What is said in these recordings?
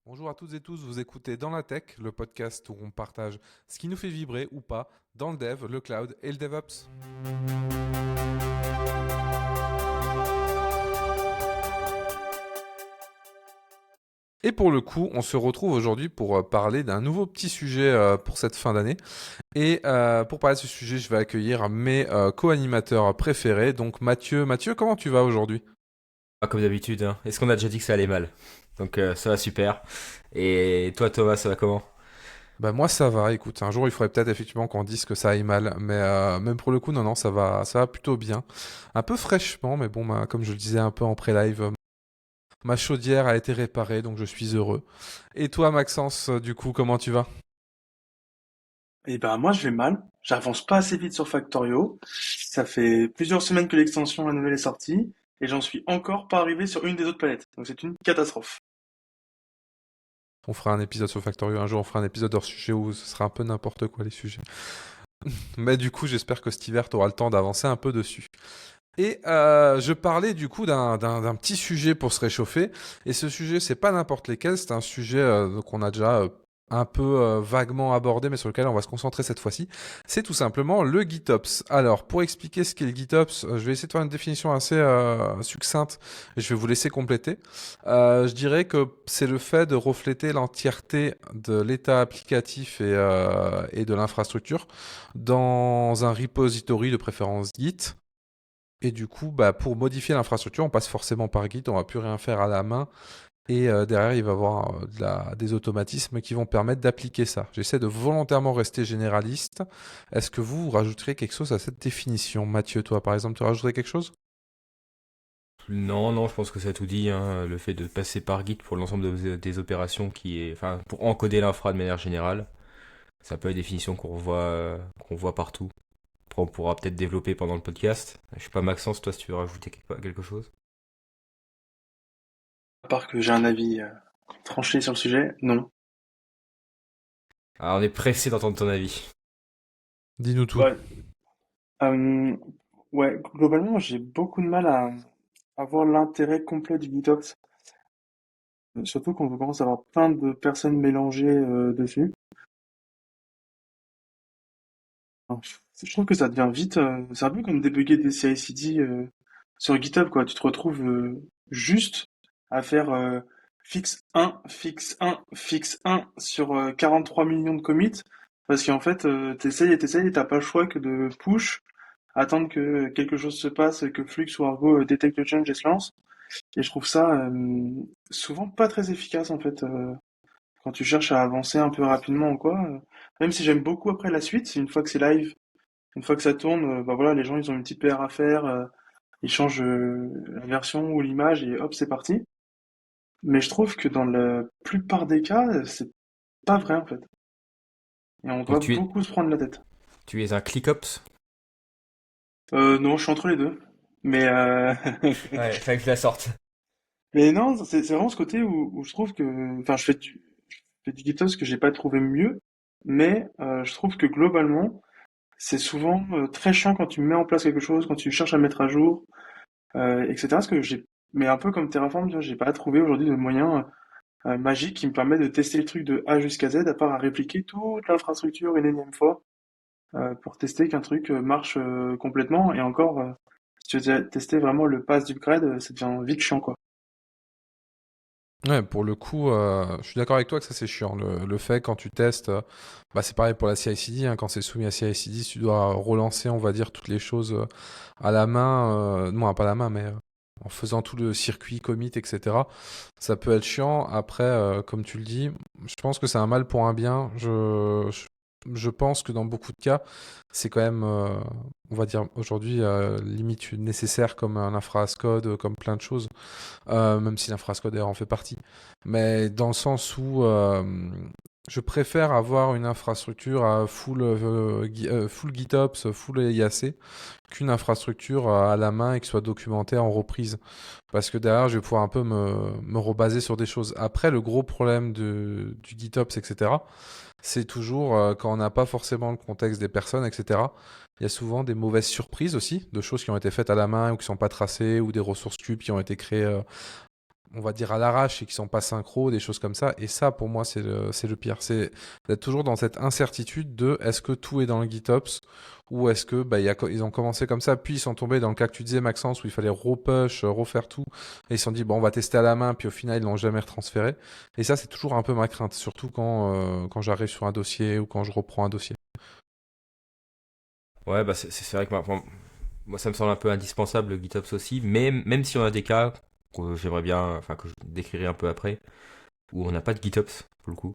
Bonjour à toutes et tous, vous écoutez Dans la Tech, le podcast où on partage ce qui nous fait vibrer ou pas dans le dev, le cloud et le DevOps. Et pour le coup, on se retrouve aujourd'hui pour parler d'un nouveau petit sujet pour cette fin d'année. Et pour parler de ce sujet, je vais accueillir mes co-animateurs préférés. Donc Mathieu, comment tu vas aujourd'hui? Comme d'habitude, hein. Est-ce qu'on a déjà dit que ça allait mal? Donc ça va super. Et toi Thomas, ça va comment? Bah moi ça va, écoute, un jour il faudrait peut-être effectivement qu'on dise que ça aille mal, mais même pour le coup non, ça va plutôt bien. Un peu fraîchement, mais bon, bah, comme je le disais un peu en pré-live, ma chaudière a été réparée, donc je suis heureux. Et toi, Maxence, du coup, comment tu vas? Et ben moi je vais mal, j'avance pas assez vite sur Factorio. Ça fait plusieurs semaines que l'extension la nouvelle est sortie et j'en suis encore pas arrivé sur une des autres planètes. Donc c'est une catastrophe. On fera un épisode sur Factorio un jour, on fera un épisode hors sujet où ce sera un peu n'importe quoi les sujets. Mais du coup, j'espère que cet hiver, tu auras le temps d'avancer un peu dessus. Et je parlais du coup d'un petit sujet pour se réchauffer. Et ce sujet, c'est pas n'importe lequel, c'est un sujet qu'on a déjà un peu vaguement abordé, mais sur lequel on va se concentrer cette fois-ci. C'est tout simplement le GitOps. Alors, pour expliquer ce qu'est le GitOps, je vais essayer de faire une définition assez succincte et je vais vous laisser compléter. Je dirais que c'est le fait de refléter l'entièreté de l'état applicatif et de l'infrastructure dans un repository de préférence Git. Et du coup, bah, pour modifier l'infrastructure, on passe forcément par Git, on va plus rien faire à la main. Et derrière, il va y avoir des automatismes qui vont permettre d'appliquer ça. J'essaie de volontairement rester généraliste. Est-ce que vous rajouterez quelque chose à cette définition? Mathieu, toi, par exemple, tu rajouterais quelque chose? Non, non, je pense que ça a tout dit, hein. Le fait de passer par Git pour l'ensemble des opérations enfin, pour encoder l'infra de manière générale, c'est un peu la définition qu'on voit partout. Après, on pourra peut-être développer pendant le podcast. Je sais pas, Maxence, toi, si tu veux rajouter quelque chose. À part que j'ai un avis tranché sur le sujet, non. Alors, on est pressé d'entendre ton avis. Dis-nous tout. Ouais, euh, ouais, globalement j'ai beaucoup de mal à voir l'intérêt complet du GitOps. Surtout quand on commence à avoir plein de personnes mélangées dessus. Enfin, je trouve que ça devient vite, c'est un peu comme débugger des CI/CD sur GitHub, quoi. Tu te retrouves juste à faire fixe un, fixe un, fixe un sur 43 millions de commits, parce qu'en fait, t'essayes et t'as pas le choix que de push, attendre que quelque chose se passe, que Flux ou Argo détecte le change et se lance. Et je trouve ça souvent pas très efficace, en fait, quand tu cherches à avancer un peu rapidement ou quoi. Même si j'aime beaucoup après la suite, une fois que c'est live, une fois que ça tourne, bah voilà, les gens ils ont une petite PR à faire, ils changent la version ou l'image et hop, c'est parti. Mais je trouve que dans la plupart des cas, c'est pas vrai en fait. Et on Donc doit beaucoup se prendre la tête. tu es un ClickOps? Non, je suis entre les deux. Mais, Ouais, fallait que je la sorte. mais non, c'est vraiment ce côté où je trouve que, enfin, je fais du GitOps que j'ai pas trouvé mieux, mais je trouve que globalement, c'est souvent très chiant quand tu mets en place quelque chose, quand tu cherches à mettre à jour, etc. Parce que mais un peu comme Terraform, tu vois, j'ai pas trouvé aujourd'hui de moyen magique qui me permet de tester le truc de A jusqu'à Z, à part à répliquer toute l'infrastructure une énième fois pour tester qu'un truc marche complètement. Et encore, si tu veux tester vraiment le pass d'upgrade, ça devient vite chiant, quoi. Ouais, pour le coup, je suis d'accord avec toi que ça c'est chiant. Le fait quand tu testes, bah, c'est pareil pour la CI/CD, hein, quand c'est soumis à CI/CD, tu dois relancer, on va dire, toutes les choses à la main, non pas à la main, mais en faisant tout le circuit commit, etc. Ça peut être chiant. Après, comme tu le dis, je pense que c'est un mal pour un bien. Je pense que dans beaucoup de cas, c'est quand même, on va dire aujourd'hui, limite nécessaire comme un infra as code, comme plein de choses. Même si l'infrascodeur en fait partie. Mais dans le sens où je préfère avoir une infrastructure à full GitOps, full IAC, qu'une infrastructure à la main et qui soit documentée en reprise. Parce que derrière, je vais pouvoir un peu me rebaser sur des choses. Après, le gros problème du GitOps, etc., c'est toujours quand on n'a pas forcément le contexte des personnes, etc. Il y a souvent des mauvaises surprises aussi, de choses qui ont été faites à la main ou qui ne sont pas tracées, ou des ressources cubes qui ont été créées on va dire à l'arrache et qui sont pas synchro, des choses comme ça. Et ça, pour moi, c'est le pire. C'est d'être toujours dans cette incertitude de est-ce que tout est dans le GitOps ou est-ce que ils ont commencé comme ça, puis ils sont tombés dans le cas que tu disais, Maxence, où il fallait repush, refaire tout, et ils se sont dit bon, on va tester à la main, puis au final ils l'ont jamais retransféré. Et ça, c'est toujours un peu ma crainte, surtout quand j'arrive sur un dossier ou quand je reprends un dossier. Ouais, bah c'est vrai que moi, ça me semble un peu indispensable le GitOps aussi, mais même si on a des cas que j'aimerais bien, enfin que je décrirai un peu après, où on n'a pas de GitOps pour le coup,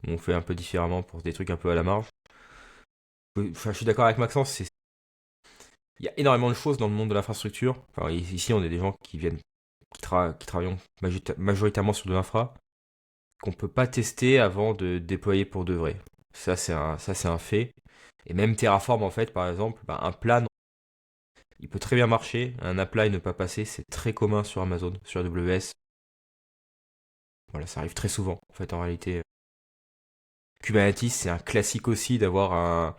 où on fait un peu différemment pour des trucs un peu à la marge. Enfin, je suis d'accord avec Maxence, il y a énormément de choses dans le monde de l'infrastructure. Enfin, ici, on est des gens qui viennent, qui travaillent majoritairement sur de l'infra, qu'on peut pas tester avant de déployer pour de vrai. Ça, c'est un fait. Et même Terraform, en fait, par exemple, bah, un plan, il peut très bien marcher. Un apply ne pas passer, c'est très commun sur Amazon, sur AWS. Voilà, ça arrive très souvent, en fait, en réalité. Kubernetes, c'est un classique aussi d'avoir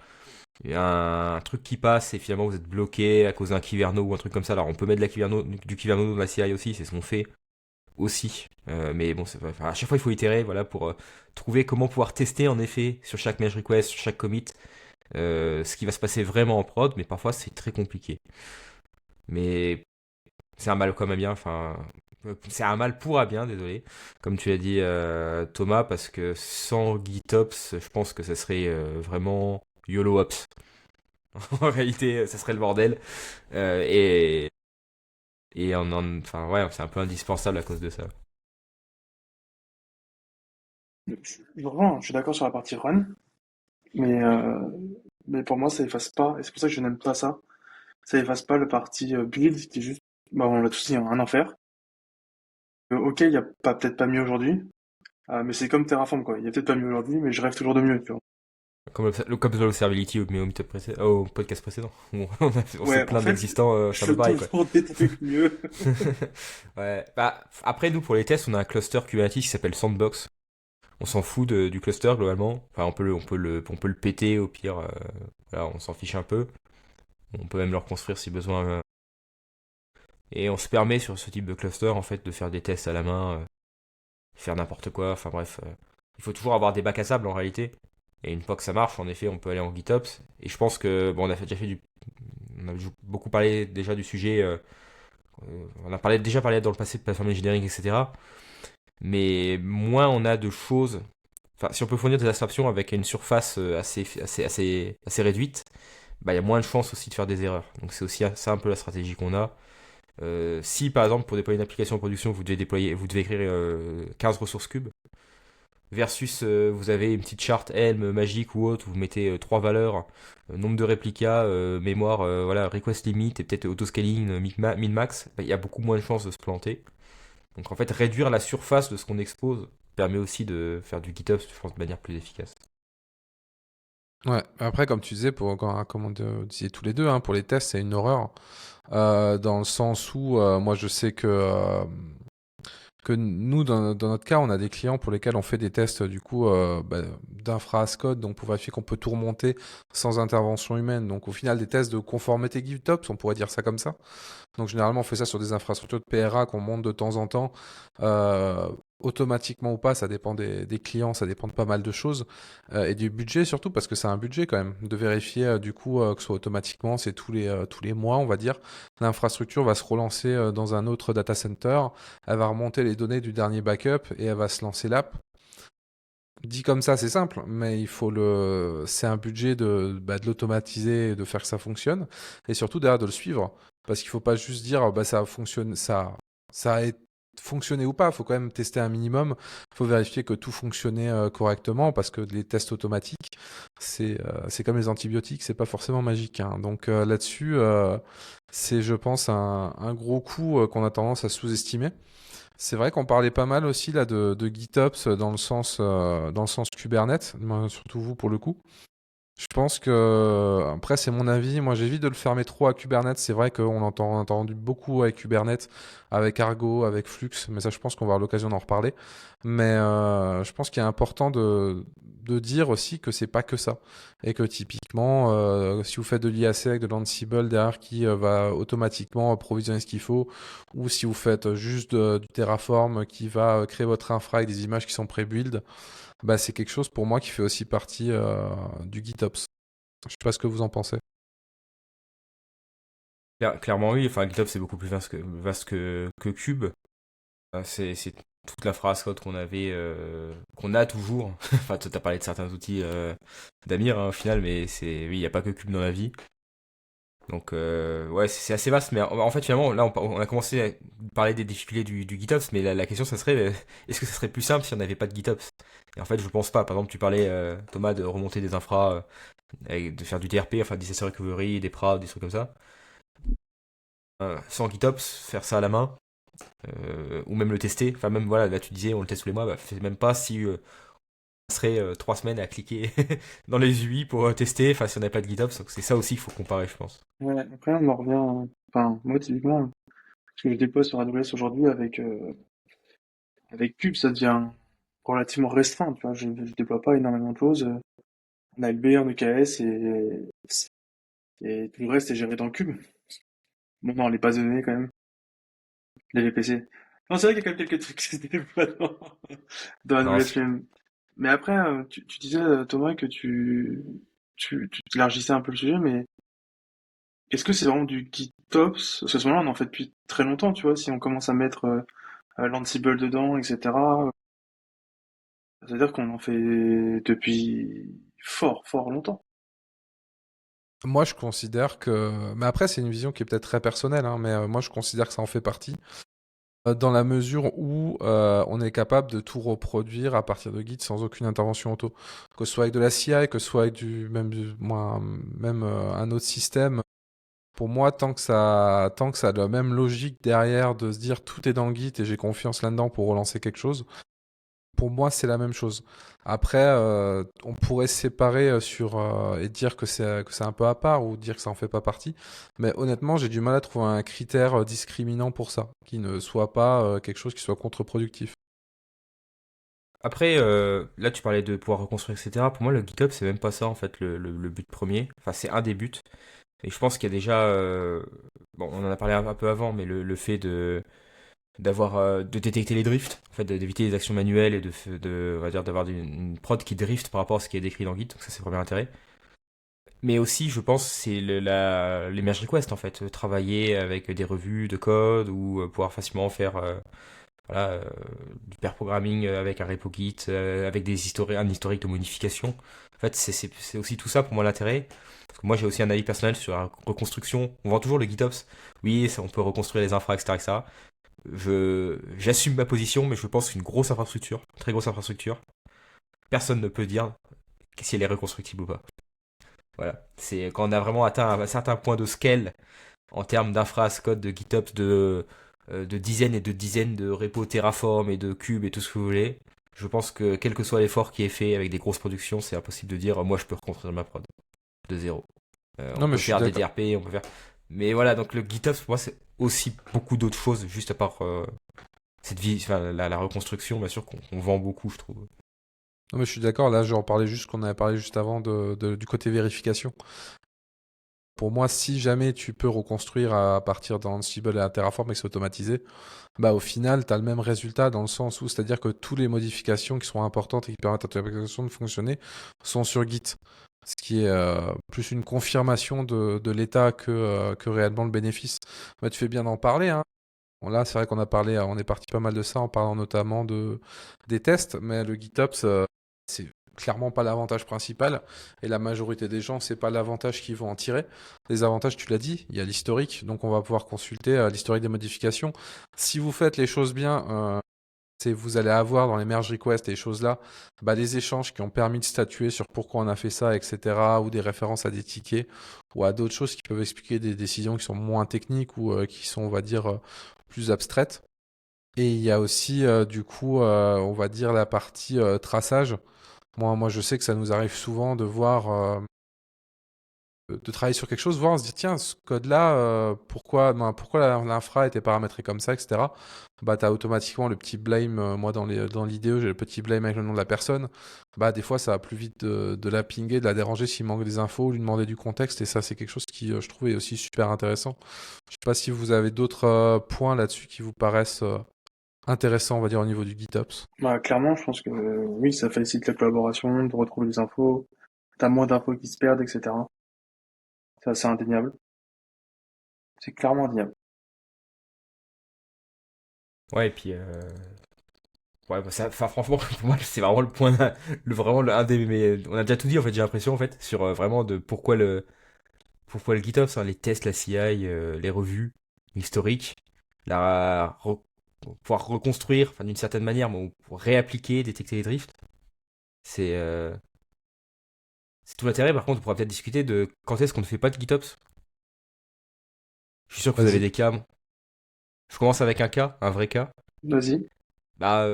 un truc qui passe et finalement vous êtes bloqué à cause d'un Kyverno ou un truc comme ça. Alors on peut mettre du Kyverno dans la CI aussi, c'est ce qu'on fait aussi. Mais bon, enfin, à chaque fois il faut itérer, voilà, pour trouver comment pouvoir tester en effet sur chaque merge request, sur chaque commit, ce qui va se passer vraiment en prod. Mais parfois c'est très compliqué. Mais c'est un mal comme un bien, enfin. C'est un mal pour un bien, désolé. Comme tu as dit, Thomas, parce que sans GitOps, je pense que ça serait vraiment YOLOOps. En réalité, ça serait le bordel. Euh, et enfin, ouais, c'est un peu indispensable à cause de ça. Vraiment, je suis d'accord sur la partie run, mais, euh, mais pour moi, ça efface pas, et c'est pour ça que je n'aime pas ça. Ça efface pas le parti build qui est juste, bah, on l'a tous dit, hein, un enfer. Ok, il y a pas, peut-être pas mieux aujourd'hui, mais c'est comme Terraform, quoi. Il y a peut-être pas mieux aujourd'hui, mais je rêve toujours de mieux, tu vois. Comme l'observability au podcast précédent. On s'est Ouais, en plaint de fait, l'existant, c'est je un peu veux pareil, quoi. toujours des trucs mieux. Ouais. Bah, après, nous, pour les tests, on a un cluster Kubernetes qui s'appelle Sandbox. On s'en fout du cluster, globalement. Enfin, on peut le péter, au pire. Voilà, on s'en fiche un peu. On peut même le reconstruire si besoin. Et on se permet, sur ce type de cluster, en fait, de faire des tests à la main, faire n'importe quoi. Enfin, bref. Il faut toujours avoir des bacs à sable, en réalité. Et une fois que ça marche, en effet, on peut aller en GitOps. Et je pense que, bon, on a beaucoup parlé déjà du sujet. On a déjà parlé dans le passé de plateforme engineering, etc. Mais moins on a de choses. Enfin, si on peut fournir des abstractions avec une surface assez réduite, bah, il y a moins de chances aussi de faire des erreurs. Donc c'est aussi ça un peu la stratégie qu'on a. Si par exemple pour déployer une application en production, vous devez écrire 15 ressources cubes, versus vous avez une petite charte Helm magique ou autre, où vous mettez trois valeurs, nombre de réplicas, mémoire, voilà, request limit et peut-être autoscaling, min-max, bah, il y a beaucoup moins de chances de se planter. Donc en fait, réduire la surface de ce qu'on expose permet aussi de faire du GitOps, je pense, de manière plus efficace. Ouais, après, comme tu disais, comme on disait tous les deux, hein, pour les tests, c'est une horreur. Dans le sens où, moi, je sais que nous, dans notre cas, on a des clients pour lesquels on fait des tests, du coup, d'infra as code, donc pour vérifier qu'on peut tout remonter sans intervention humaine. Donc, au final, des tests de conformité GitOps, on pourrait dire ça comme ça. Donc généralement, on fait ça sur des infrastructures de PRA qu'on monte de temps en temps, euh, automatiquement ou pas, ça dépend des clients, ça dépend de pas mal de choses, et du budget surtout, parce que c'est un budget quand même, de vérifier du coup que ce soit automatiquement, c'est tous les mois, on va dire. L'infrastructure va se relancer dans un autre data center, elle va remonter les données du dernier backup et elle va se lancer l'app. Dit comme ça, c'est simple, mais c'est un budget de l'automatiser et de faire que ça fonctionne, et surtout derrière de le suivre, parce qu'il faut pas juste dire bah ça fonctionne, ça a fonctionné ou pas. Il faut quand même tester un minimum. Il faut vérifier que tout fonctionnait correctement, parce que les tests automatiques, c'est comme les antibiotiques, c'est pas forcément magique, hein. Donc là-dessus, c'est, je pense, un gros coup qu'on a tendance à sous-estimer. C'est vrai qu'on parlait pas mal aussi là de GitOps dans le sens Kubernetes, moi, surtout vous pour le coup. Je pense que, après c'est mon avis, moi j'évite de le fermer trop à Kubernetes. C'est vrai on a entendu beaucoup avec Kubernetes, avec Argo, avec Flux, mais ça je pense qu'on va avoir l'occasion d'en reparler. Mais je pense qu'il est important de de dire aussi que c'est pas que ça. Et que typiquement, si vous faites de l'IAC avec de l'Ansible derrière qui va automatiquement provisionner ce qu'il faut, ou si vous faites juste du Terraform qui va créer votre infra avec des images qui sont pré-build, bah, c'est quelque chose pour moi qui fait aussi partie du GitOps. Je sais pas ce que vous en pensez. Clairement oui, enfin GitHub c'est beaucoup plus vaste que Cube. C'est toute la phrase code qu'on a toujours. Enfin, tu as parlé de certains outils d'Amir au final, mais oui, il n'y a pas que Cube dans la vie. Donc ouais, c'est assez vaste, mais en fait finalement là on a commencé à parler des difficultés du GitOps, mais la question ça serait est-ce que ça serait plus simple si on n'avait pas de GitOps? Et en fait je pense pas. Par exemple tu parlais Thomas de remonter des infras, de faire du DRP, enfin disaster recovery, des PRA, des trucs comme ça. Sans GitOps, faire ça à la main, ou même le tester, enfin même voilà, là tu disais on le teste tous les mois, bah fais même pas si on serait 3 semaines à cliquer dans les UI pour tester, enfin si on n'avait pas de GitOps, donc c'est ça aussi qu'il faut comparer je pense. Ouais, après, on en revient. Enfin, moi, typiquement, ce que je déploie sur AWS aujourd'hui avec Cube, ça devient relativement restreint. Tu vois, je déploie pas énormément de choses. En ALB, en EKS et tout le reste est géré dans Cube. Bon, non, les bases de données quand même, les VPC. Non, c'est vrai qu'il y a quand même quelques trucs qui se déploient dans Non, AWS même. Mais après, tu disais, Thomas, que tu élargissais un peu le sujet, mais est-ce que c'est vraiment du GitOps? Parce que ce moment-là, on en fait depuis très longtemps, tu vois, si on commence à mettre l'Ansible dedans, etc. C'est-à-dire qu'on en fait depuis fort, fort longtemps. Moi, je considère que... Mais après, c'est une vision qui est peut-être très personnelle, hein, mais moi, je considère que ça en fait partie. Dans la mesure où on est capable de tout reproduire à partir de Git sans aucune intervention auto. Que ce soit avec de la CI, que ce soit avec même un autre système. Pour moi, tant que ça a la même logique derrière de se dire tout est dans Git et j'ai confiance là-dedans pour relancer quelque chose, pour moi, c'est la même chose. Après, on pourrait se séparer et dire que c'est un peu à part ou dire que ça en fait pas partie. Mais honnêtement, j'ai du mal à trouver un critère discriminant pour ça, qui ne soit pas quelque chose qui soit contre-productif. après là tu parlais de pouvoir reconstruire etc. Pour moi le GitHub c'est même pas ça en fait le but premier, enfin c'est un des buts. Et je pense qu'il y a déjà bon on en a parlé un peu avant, mais le fait de détecter les drifts, en fait, d'éviter les actions manuelles et on va dire d'avoir une prod qui drift par rapport à ce qui est décrit dans Git. Donc ça c'est le premier intérêt. Mais aussi, je pense, c'est les merge requests en fait, travailler avec des revues de code ou pouvoir facilement faire voilà, du pair programming avec un repo Git, avec un historique de modification. En fait, c'est aussi tout ça pour moi l'intérêt. Parce que moi j'ai aussi un avis personnel sur la reconstruction. On vend toujours le GitOps. Oui, ça, on peut reconstruire les infra, etc., etc. J'assume ma position, mais je pense qu'une grosse infrastructure, une très grosse infrastructure, personne ne peut dire si elle est reconstructible ou pas. Voilà. C'est quand on a vraiment atteint un certain point de scale en termes d'infra as code, de GitOps, de dizaines et de dizaines de repos Terraform et de cubes et tout ce que vous voulez. Je pense que quel que soit l'effort qui est fait avec des grosses productions, c'est impossible de dire moi je peux reconstruire ma prod de zéro. On Non, mais peut je suis faire des d'accord. DRP, on peut faire. Mais voilà, donc le GitOps pour moi c'est aussi beaucoup d'autres choses, juste à part cette vie, enfin, la reconstruction, bien sûr qu'on vend beaucoup, je trouve. Non, mais je suis d'accord. Là, j'en parlais juste qu'on avait parlé juste avant du côté vérification. Pour moi, si jamais tu peux reconstruire à partir d'Ansible et à Terraform et que c'est automatisé, bah au final, tu as le même résultat dans le sens où, c'est-à-dire que toutes les modifications qui sont importantes et qui permettent à ton application de fonctionner sont sur Git. Ce qui est plus une confirmation de l'état que réellement le bénéfice. Bah, tu fais bien d'en parler, hein. Bon, là, c'est vrai qu'on a parlé, on est parti pas mal de ça en parlant notamment des tests, mais le GitOps, c'est clairement pas l'avantage principal. Et la majorité des gens, c'est pas l'avantage qu'ils vont en tirer. Les avantages, tu l'as dit, il y a l'historique, donc on va pouvoir consulter l'historique des modifications. Si vous faites les choses bien, vous allez avoir dans les merge requests et les choses là, bah, des échanges qui ont permis de statuer sur pourquoi on a fait ça, etc. Ou des références à des tickets ou à d'autres choses qui peuvent expliquer des décisions qui sont moins techniques ou qui sont, on va dire, plus abstraites. Et il y a aussi, du coup, on va dire la partie traçage. Moi, je sais que ça nous arrive souvent de voir de travailler sur quelque chose, voir, se dire, tiens, ce code-là, pourquoi l'infra était paramétrée comme ça, etc. Bah, tu as automatiquement le petit blame. Moi, dans l'IDE, j'ai le petit blame avec le nom de la personne. Bah, des fois, ça va plus vite de la pinguer, de la déranger s'il manque des infos, lui demander du contexte. Et ça, c'est quelque chose qui, je trouve, est aussi super intéressant. Je sais pas si vous avez d'autres points là-dessus qui vous paraissent intéressants, on va dire, au niveau du GitOps. Bah, clairement, je pense que oui, ça facilite la collaboration, de retrouver les infos, t'as moins d'infos qui se perdent, etc. Ça, c'est indéniable. C'est clairement indéniable. Ouais, et puis, ouais, bah, ça, enfin, franchement, pour moi, c'est vraiment le point, vraiment un des, mais on a déjà tout dit, en fait, j'ai l'impression, en fait, sur vraiment de pourquoi le GitOps, hein, les tests, la CI, les revues, l'historique, pouvoir reconstruire, enfin, d'une certaine manière, bon, pour réappliquer, détecter les drifts, c'est, euh, c'est tout l'intérêt. Par contre, on pourra peut-être discuter de quand est-ce qu'on ne fait pas de GitOps. Je suis sûr que vous avez Vas-y. des cas. Je commence avec un cas, un vrai cas. Vas-y. Bah,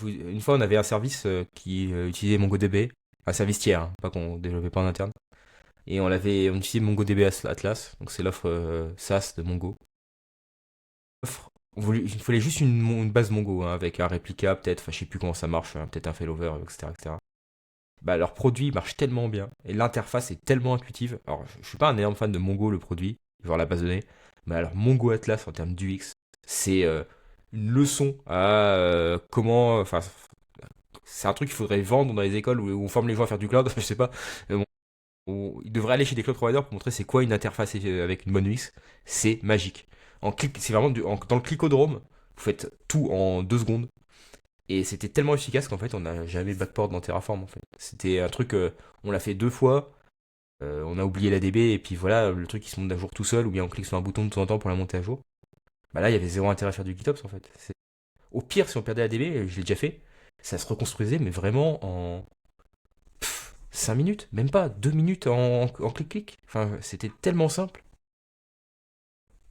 une fois, on avait un service qui utilisait MongoDB, un service tiers, hein, pas qu'on développait pas en interne. Et on utilisait MongoDB Atlas, donc c'est l'offre SaaS de Mongo. Il fallait juste une base Mongo, hein, avec un réplica peut-être, enfin je sais plus comment ça marche, hein, peut-être un failover, etc., etc. Bah, leur produit marche tellement bien et l'interface est tellement intuitive. Alors, je suis pas un énorme fan de Mongo, le produit, genre la base de données, mais alors Mongo Atlas en termes d'UX, c'est une leçon à comment. Enfin, c'est un truc qu'il faudrait vendre dans les écoles où on forme les gens à faire du cloud, je sais pas. Bon, ils devraient aller chez des cloud providers pour montrer c'est quoi une interface avec une bonne UX. C'est magique. C'est vraiment dans le clicodrome, vous faites tout en 2 secondes. Et c'était tellement efficace qu'en fait, on n'a jamais backport dans Terraform en fait. C'était un truc, on l'a fait 2 fois, on a oublié la DB et puis voilà, le truc qui se monte à jour tout seul ou bien on clique sur un bouton de temps en temps pour la monter à jour. Bah là, il y avait zéro intérêt à faire du GitOps en fait. Au pire, si on perdait la DB, je l'ai déjà fait, ça se reconstruisait mais vraiment en 5 minutes, même pas 2 minutes en clic-clic. Enfin, c'était tellement simple.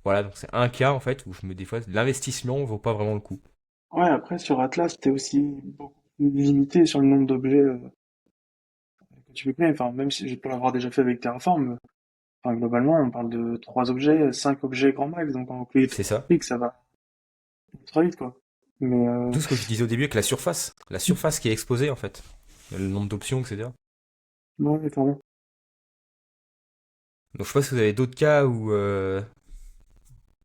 Voilà, donc c'est un cas en fait où je me des fois l'investissement vaut pas vraiment le coup. Ouais, après, sur Atlas, t'es aussi beaucoup plus limité sur le nombre d'objets que tu peux créer. Enfin, même si je peux l'avoir déjà fait avec Terraform, enfin, globalement, on parle de 3 objets, 5 objets grand max. Donc, en C'est ça. clic, ça va très vite, quoi. Mais, Tout ce que je disais au début avec la surface qui est exposée en fait, le nombre d'options, etc. non, mais clairement. Donc je sais pas si vous avez d'autres cas où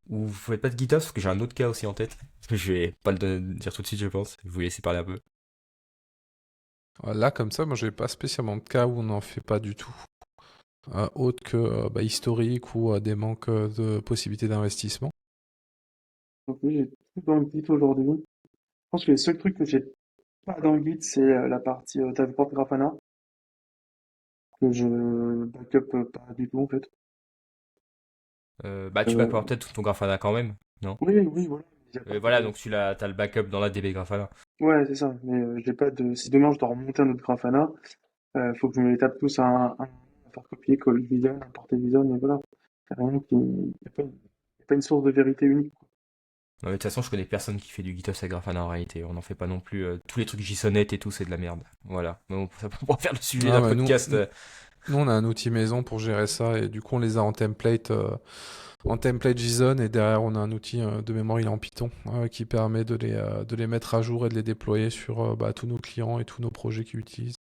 vous faites pas de GitOps, parce que j'ai un autre cas aussi en tête. Je vais pas dire tout de suite, je pense. Je vais vous laisser parler un peu. Là, comme ça, moi, j'ai pas spécialement de cas où on n'en fait pas du tout. Autre que historique ou des manques de possibilités d'investissement. Donc, oui, j'ai tout dans le Git aujourd'hui. Je pense que les seuls trucs que j'ai pas dans le Git, c'est la partie Dataport Grafana, que je backup pas du tout, en fait. Bah tu Euh, backport peut-être ton Grafana quand même, non? oui, oui, voilà. Il y a pas Voilà, de... donc t'as le backup dans la DB Grafana. Ouais, c'est ça. Mais j'ai pas de... Si demain je dois remonter un autre Grafana, faut que je me les tape tous à faire copier, coller Vision, importer Vision, et voilà. Y a rien qui... y a pas une source de vérité unique, quoi. Non, mais de toute façon, je connais personne qui fait du GitOps à Grafana en réalité. On n'en fait pas non plus. Tous les trucs JSONet et tout, c'est de la merde. Voilà. Mais ça pourra faire le sujet Ah, d'un mais podcast. nous, on a un outil maison pour gérer ça et du coup, on les a en template JSON et derrière, on a un outil de mémoire, il est en Python, qui permet de les mettre à jour et de les déployer sur tous nos clients et tous nos projets qu'ils utilisent.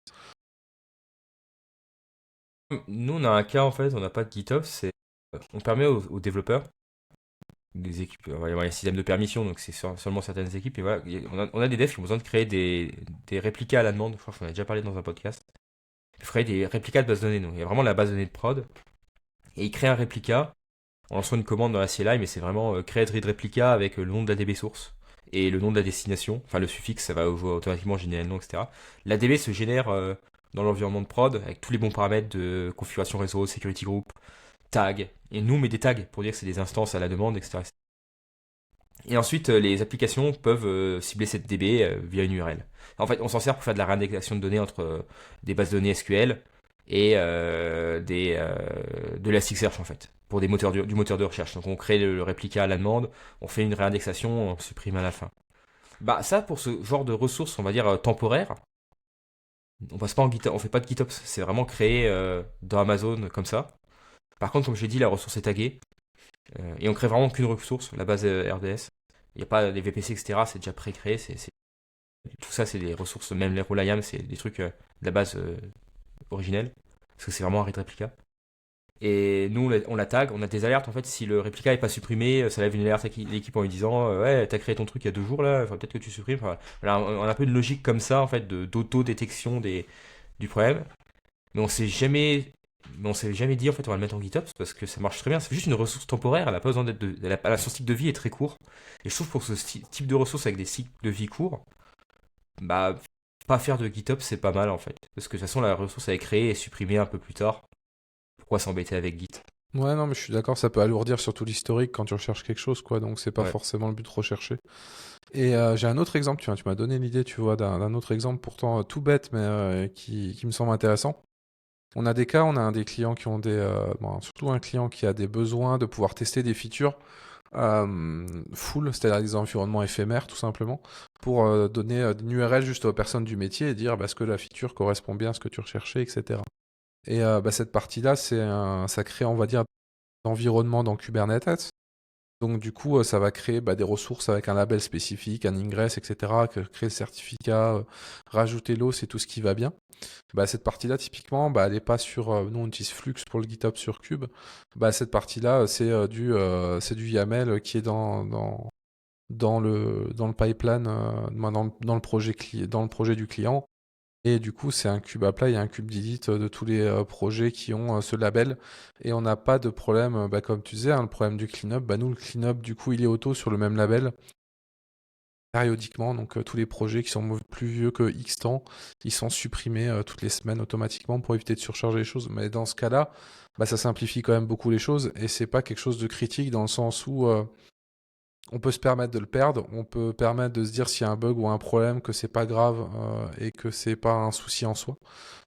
Nous, on a un cas en fait, on n'a pas de GitOps. On permet aux développeurs des équipes, il va y avoir un système de permission, donc c'est seulement certaines équipes. Et voilà, on a des devs qui ont besoin de créer des réplicas à la demande. Je crois qu'on a déjà parlé dans un podcast. Ils créent des réplicas de base de données. Donc il y a vraiment la base de données de prod. Et ils créent un réplica en lançant une commande dans la CLI, mais c'est vraiment create read replica avec le nom de la DB source et le nom de la destination. Enfin, le suffixe, ça va automatiquement générer le nom, etc. La DB se génère dans l'environnement de prod avec tous les bons paramètres de configuration réseau, security group, tag. Et nous, on met des tags pour dire que c'est des instances à la demande, etc. Et ensuite, les applications peuvent cibler cette DB via une URL. En fait, on s'en sert pour faire de la réindexation de données entre des bases de données SQL et de l'Elasticsearch en fait, pour du moteur de recherche. Donc on crée le réplica à la demande, on fait une réindexation, on supprime à la fin. Bah ça, pour ce genre de ressources, on va dire temporaires, on passe pas en GitOps, on fait pas de GitOps, c'est vraiment créé dans Amazon comme ça. Par contre, comme je l'ai dit, la ressource est taguée. Et on crée vraiment qu'une ressource, la base RDS. Il n'y a pas les VPC, etc. C'est déjà pré-créé. Tout ça, c'est des ressources, même les rôles IAM, c'est des trucs de la base originelle. Parce que c'est vraiment un read réplica. Et nous, on la tag, on a des alertes en fait. Si le réplica est pas supprimé, ça lève une alerte à l'équipe en lui disant ouais, t'as créé ton truc il y a 2 jours là, peut-être que tu supprimes. Enfin, voilà, on a un peu une logique comme ça en fait d'auto-détection du problème. Mais on s'est jamais dit en fait on va le mettre en GitOps parce que ça marche très bien. C'est juste une ressource temporaire, elle a pas besoin d'être son cycle de vie est très court. Et je trouve pour ce type de ressource avec des cycles de vie courts, bah pas faire de GitOps c'est pas mal en fait. Parce que de toute façon la ressource elle est créée et supprimée un peu plus tard. Pourquoi s'embêter avec Git? Ouais, non, mais je suis d'accord, ça peut alourdir surtout l'historique quand tu recherches quelque chose, quoi, donc c'est pas Ouais. forcément le but recherché. Et j'ai un autre exemple, tu m'as donné l'idée, tu vois, d'un autre exemple pourtant tout bête, mais qui me semble intéressant. On a des cas, on a des clients qui ont surtout un client qui a des besoins de pouvoir tester des features full, c'est-à-dire des environnements éphémères tout simplement, pour donner une URL juste aux personnes du métier et dire est-ce que la feature correspond bien à ce que tu recherchais, etc. Et cette partie-là, ça crée, on va dire, d'environnement dans Kubernetes. Donc du coup, ça va créer des ressources avec un label spécifique, un ingress, etc., créer le certificat, rajouter l'os et tout ce qui va bien. Cette partie-là, typiquement, elle n'est pas sur... nous, on utilise Flux pour le GitHub sur Cube. Cette partie-là, c'est du YAML qui est dans le pipeline, dans le projet dans le projet du client. Et du coup, c'est un cube apply et un cube delete de tous les projets qui ont ce label. Et on n'a pas de problème, comme tu disais, le problème du cleanup. Nous, le cleanup, du coup, il est auto sur le même label périodiquement. Donc, tous les projets qui sont plus vieux que X temps, ils sont supprimés toutes les semaines automatiquement pour éviter de surcharger les choses. Mais dans ce cas-là, ça simplifie quand même beaucoup les choses. Et c'est pas quelque chose de critique dans le sens où on peut se permettre de le perdre, on peut permettre de se dire s'il y a un bug ou un problème que c'est pas grave et que c'est pas un souci en soi.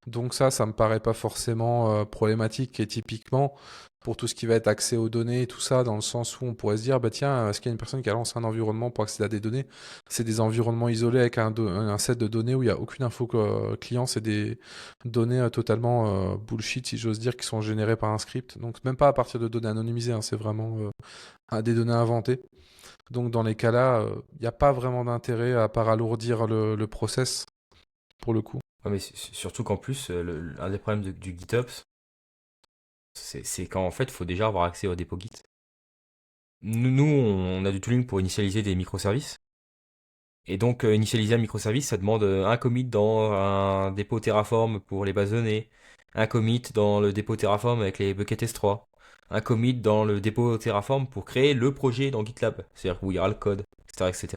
Donc ça me paraît pas forcément problématique et typiquement pour tout ce qui va être accès aux données et tout ça, dans le sens où on pourrait se dire tiens, est-ce qu'il y a une personne qui a lancé un environnement pour accéder à des données? C'est des environnements isolés avec un set de données où il n'y a aucune info client, c'est des données totalement bullshit si j'ose dire qui sont générées par un script. Donc même pas à partir de données anonymisées, hein, c'est vraiment des données inventées. Donc dans les cas-là, il n'y a pas vraiment d'intérêt à part alourdir le process pour le coup. Ouais, mais surtout qu'en plus, un des problèmes du GitOps, c'est qu'en fait, il faut déjà avoir accès au dépôt Git. Nous, on a du tooling pour initialiser des microservices. Et donc, initialiser un microservice, ça demande un commit dans un dépôt Terraform pour les bases de données, un commit dans le dépôt Terraform avec les buckets S3, un commit dans le dépôt Terraform pour créer le projet dans GitLab, c'est-à-dire où il y aura le code, etc., etc.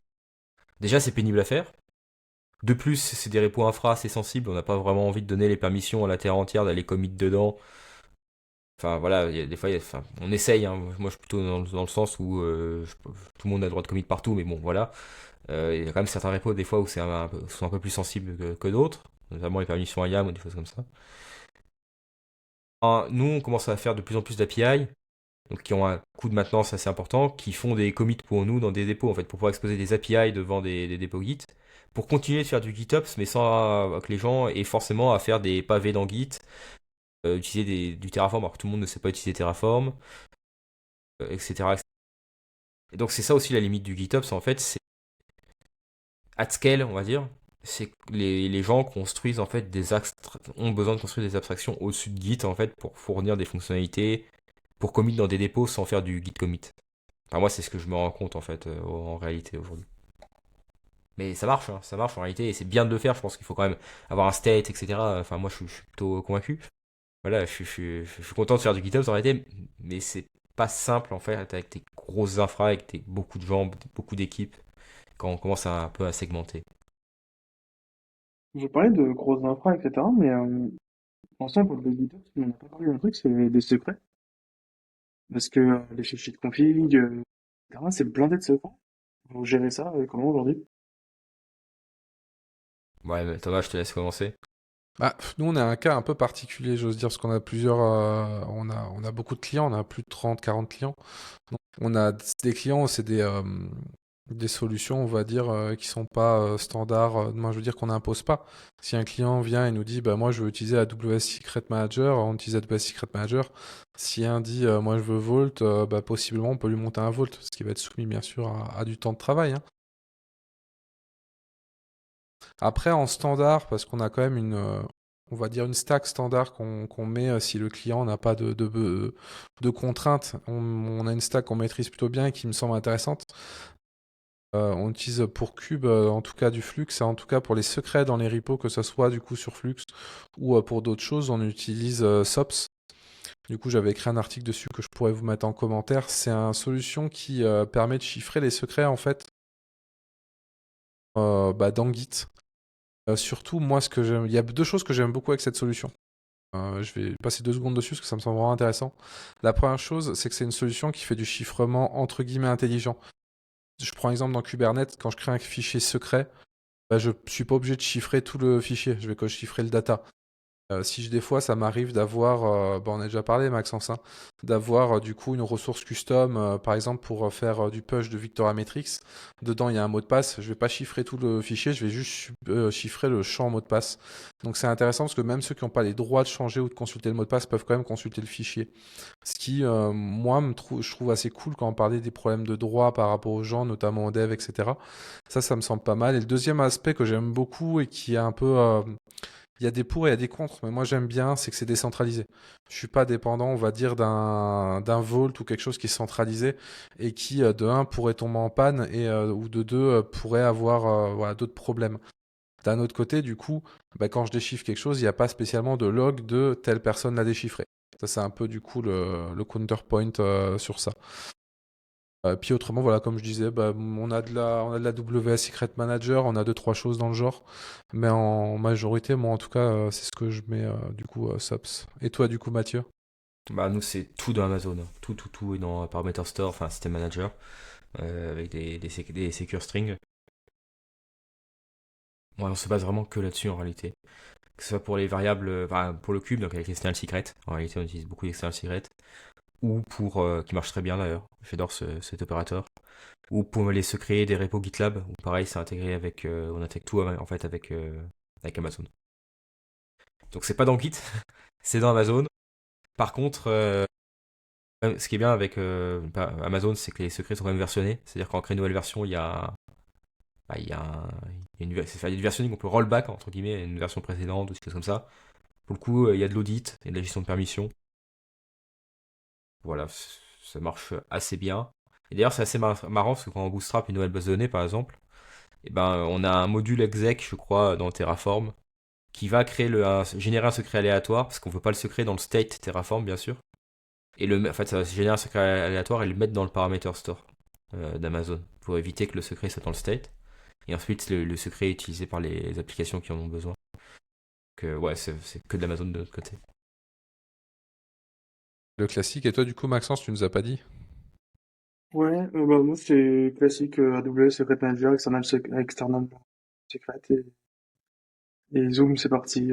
Déjà, c'est pénible à faire. De plus, c'est des repos infra assez sensibles, on n'a pas vraiment envie de donner les permissions à la terre entière d'aller commit dedans. Enfin voilà, il y a des fois, on essaye, hein. Moi je suis plutôt dans le sens où tout le monde a le droit de commit partout, mais bon voilà. Il y a quand même certains repos des fois où sont un peu plus sensibles que d'autres, notamment les permissions IAM ou des choses comme ça. Nous on commence à faire de plus en plus d'API, donc qui ont un coût de maintenance assez important, qui font des commits pour nous dans des dépôts en fait, pour pouvoir exposer des API devant des dépôts Git, pour continuer de faire du GitOps, mais sans que les gens aient forcément à faire des pavés dans Git, utiliser du Terraform alors que tout le monde ne sait pas utiliser Terraform, etc., etc. Et donc c'est ça aussi la limite du GitOps en fait, c'est at scale on va dire, c'est que les gens construisent en fait ont besoin de construire des abstractions au-dessus de Git en fait pour fournir des fonctionnalités, pour commit dans des dépôts sans faire du Git commit. Enfin moi c'est ce que je me rends compte en fait en réalité aujourd'hui. Mais ça marche en réalité et c'est bien de le faire, je pense qu'il faut quand même avoir un state, etc. Enfin moi je suis plutôt convaincu. Voilà, je suis content de faire du GitOps en réalité, mais c'est pas simple en fait avec tes grosses infra, avec beaucoup de gens, beaucoup d'équipes, quand on commence un peu à segmenter. Je parlais de grosses infra, etc. Mais en soi, pour le GitHub, on n'a pas parlé d'un truc, c'est des secrets. Parce que les fichiers de config, etc., c'est blindé de secrets. Vous gérez ça comment aujourd'hui? Ouais, mais Thomas, je te laisse commencer. Nous, on a un cas un peu particulier, j'ose dire, parce qu'on a on a beaucoup de clients, on a plus de 30, 40 clients. Donc, on a des clients, c'est des solutions, on va dire, qui sont pas standards. Moi, je veux dire qu'on n'impose pas. Si un client vient et nous dit, bah moi, je veux utiliser AWS Secret Manager, on utilise AWS Secret Manager. Si un dit, moi, je veux Vault, bah possiblement, on peut lui monter un Vault, ce qui va être soumis, bien sûr, à du temps de travail, hein. Après, en standard, parce qu'on a quand même on va dire une stack standard qu'on met si le client n'a pas de contraintes. On a une stack qu'on maîtrise plutôt bien et qui me semble intéressante. On utilise pour Cube, en tout cas du Flux, et en tout cas pour les secrets dans les repos, que ce soit du coup sur Flux ou pour d'autres choses, on utilise SOPS. Du coup, j'avais écrit un article dessus que je pourrais vous mettre en commentaire. C'est une solution qui permet de chiffrer les secrets en fait dans Git. Surtout, moi, ce que j'aime, il y a deux choses que j'aime beaucoup avec cette solution. Je vais passer 2 secondes dessus parce que ça me semble vraiment intéressant. La première chose, c'est que c'est une solution qui fait du chiffrement entre guillemets intelligent. Je prends exemple dans Kubernetes, quand je crée un fichier secret, bah, je suis pas obligé de chiffrer tout le fichier. Je vais que chiffrer le data. Des fois, ça m'arrive d'avoir, on a déjà parlé, Maxence, hein, d'avoir du coup une ressource custom, par exemple pour faire du push de Victoria Matrix. Dedans, il y a un mot de passe. Je vais pas chiffrer tout le fichier, je vais juste chiffrer le champ mot de passe. Donc c'est intéressant parce que même ceux qui n'ont pas les droits de changer ou de consulter le mot de passe peuvent quand même consulter le fichier. Ce qui, moi, je trouve assez cool quand on parlait des problèmes de droit par rapport aux gens, notamment aux devs, etc. Ça me semble pas mal. Et le deuxième aspect que j'aime beaucoup et qui est un peu il y a des pour et il y a des contre, mais moi j'aime bien, c'est que c'est décentralisé. Je suis pas dépendant, on va dire, d'un Vault ou quelque chose qui est centralisé et qui, de un, pourrait tomber en panne ou de deux, pourrait avoir voilà, d'autres problèmes. D'un autre côté, du coup, quand je déchiffre quelque chose, il n'y a pas spécialement de log de telle personne l'a déchiffré. Ça, c'est un peu du coup le counterpoint sur ça. Puis autrement, voilà, comme je disais, on a de la WS Secret Manager, on a deux, trois choses dans le genre. Mais en majorité, moi en tout cas, c'est ce que je mets du coup SOPS. Et toi, du coup, Mathieu? Bah, nous, c'est tout dans Amazon, hein. Tout est dans Parameter Store, enfin System Manager, avec des secure strings. Ouais, on se base vraiment que là-dessus en réalité. Que ce soit pour les variables, pour le cube, donc avec l'external secret. En réalité, on utilise beaucoup d'external secret. Ou qui marche très bien d'ailleurs. J'adore cet opérateur. Ou pour les secrets des repos GitLab, où pareil, c'est intégré on intègre tout en fait avec Amazon. Donc c'est pas dans Git, c'est dans Amazon. Par contre, ce qui est bien avec Amazon, c'est que les secrets sont quand même versionnés. C'est-à-dire qu'en crée une nouvelle version, il y a, il y a une, c'est du versionning, on peut rollback entre guillemets à une version précédente ou des choses comme ça. Pour le coup, il y a de l'audit et de la gestion de permission. Voilà, ça marche assez bien. Et d'ailleurs, c'est assez marrant parce que quand on bootstrap une nouvelle base de données, par exemple, eh ben, on a un module exec, je crois, dans Terraform, qui va générer un secret aléatoire, parce qu'on veut pas le secret dans le state Terraform, bien sûr. Et en fait, ça va générer un secret aléatoire et le mettre dans le parameter store d'Amazon, pour éviter que le secret soit dans le state. Et ensuite, le secret est utilisé par les applications qui en ont besoin. Donc, ouais, c'est que de l'Amazon de l'autre côté. Le classique. Et toi, du coup, Maxence, tu nous as pas dit? Ouais, moi c'est classique AWS Secret Manager, External Secret et Zoom, c'est parti.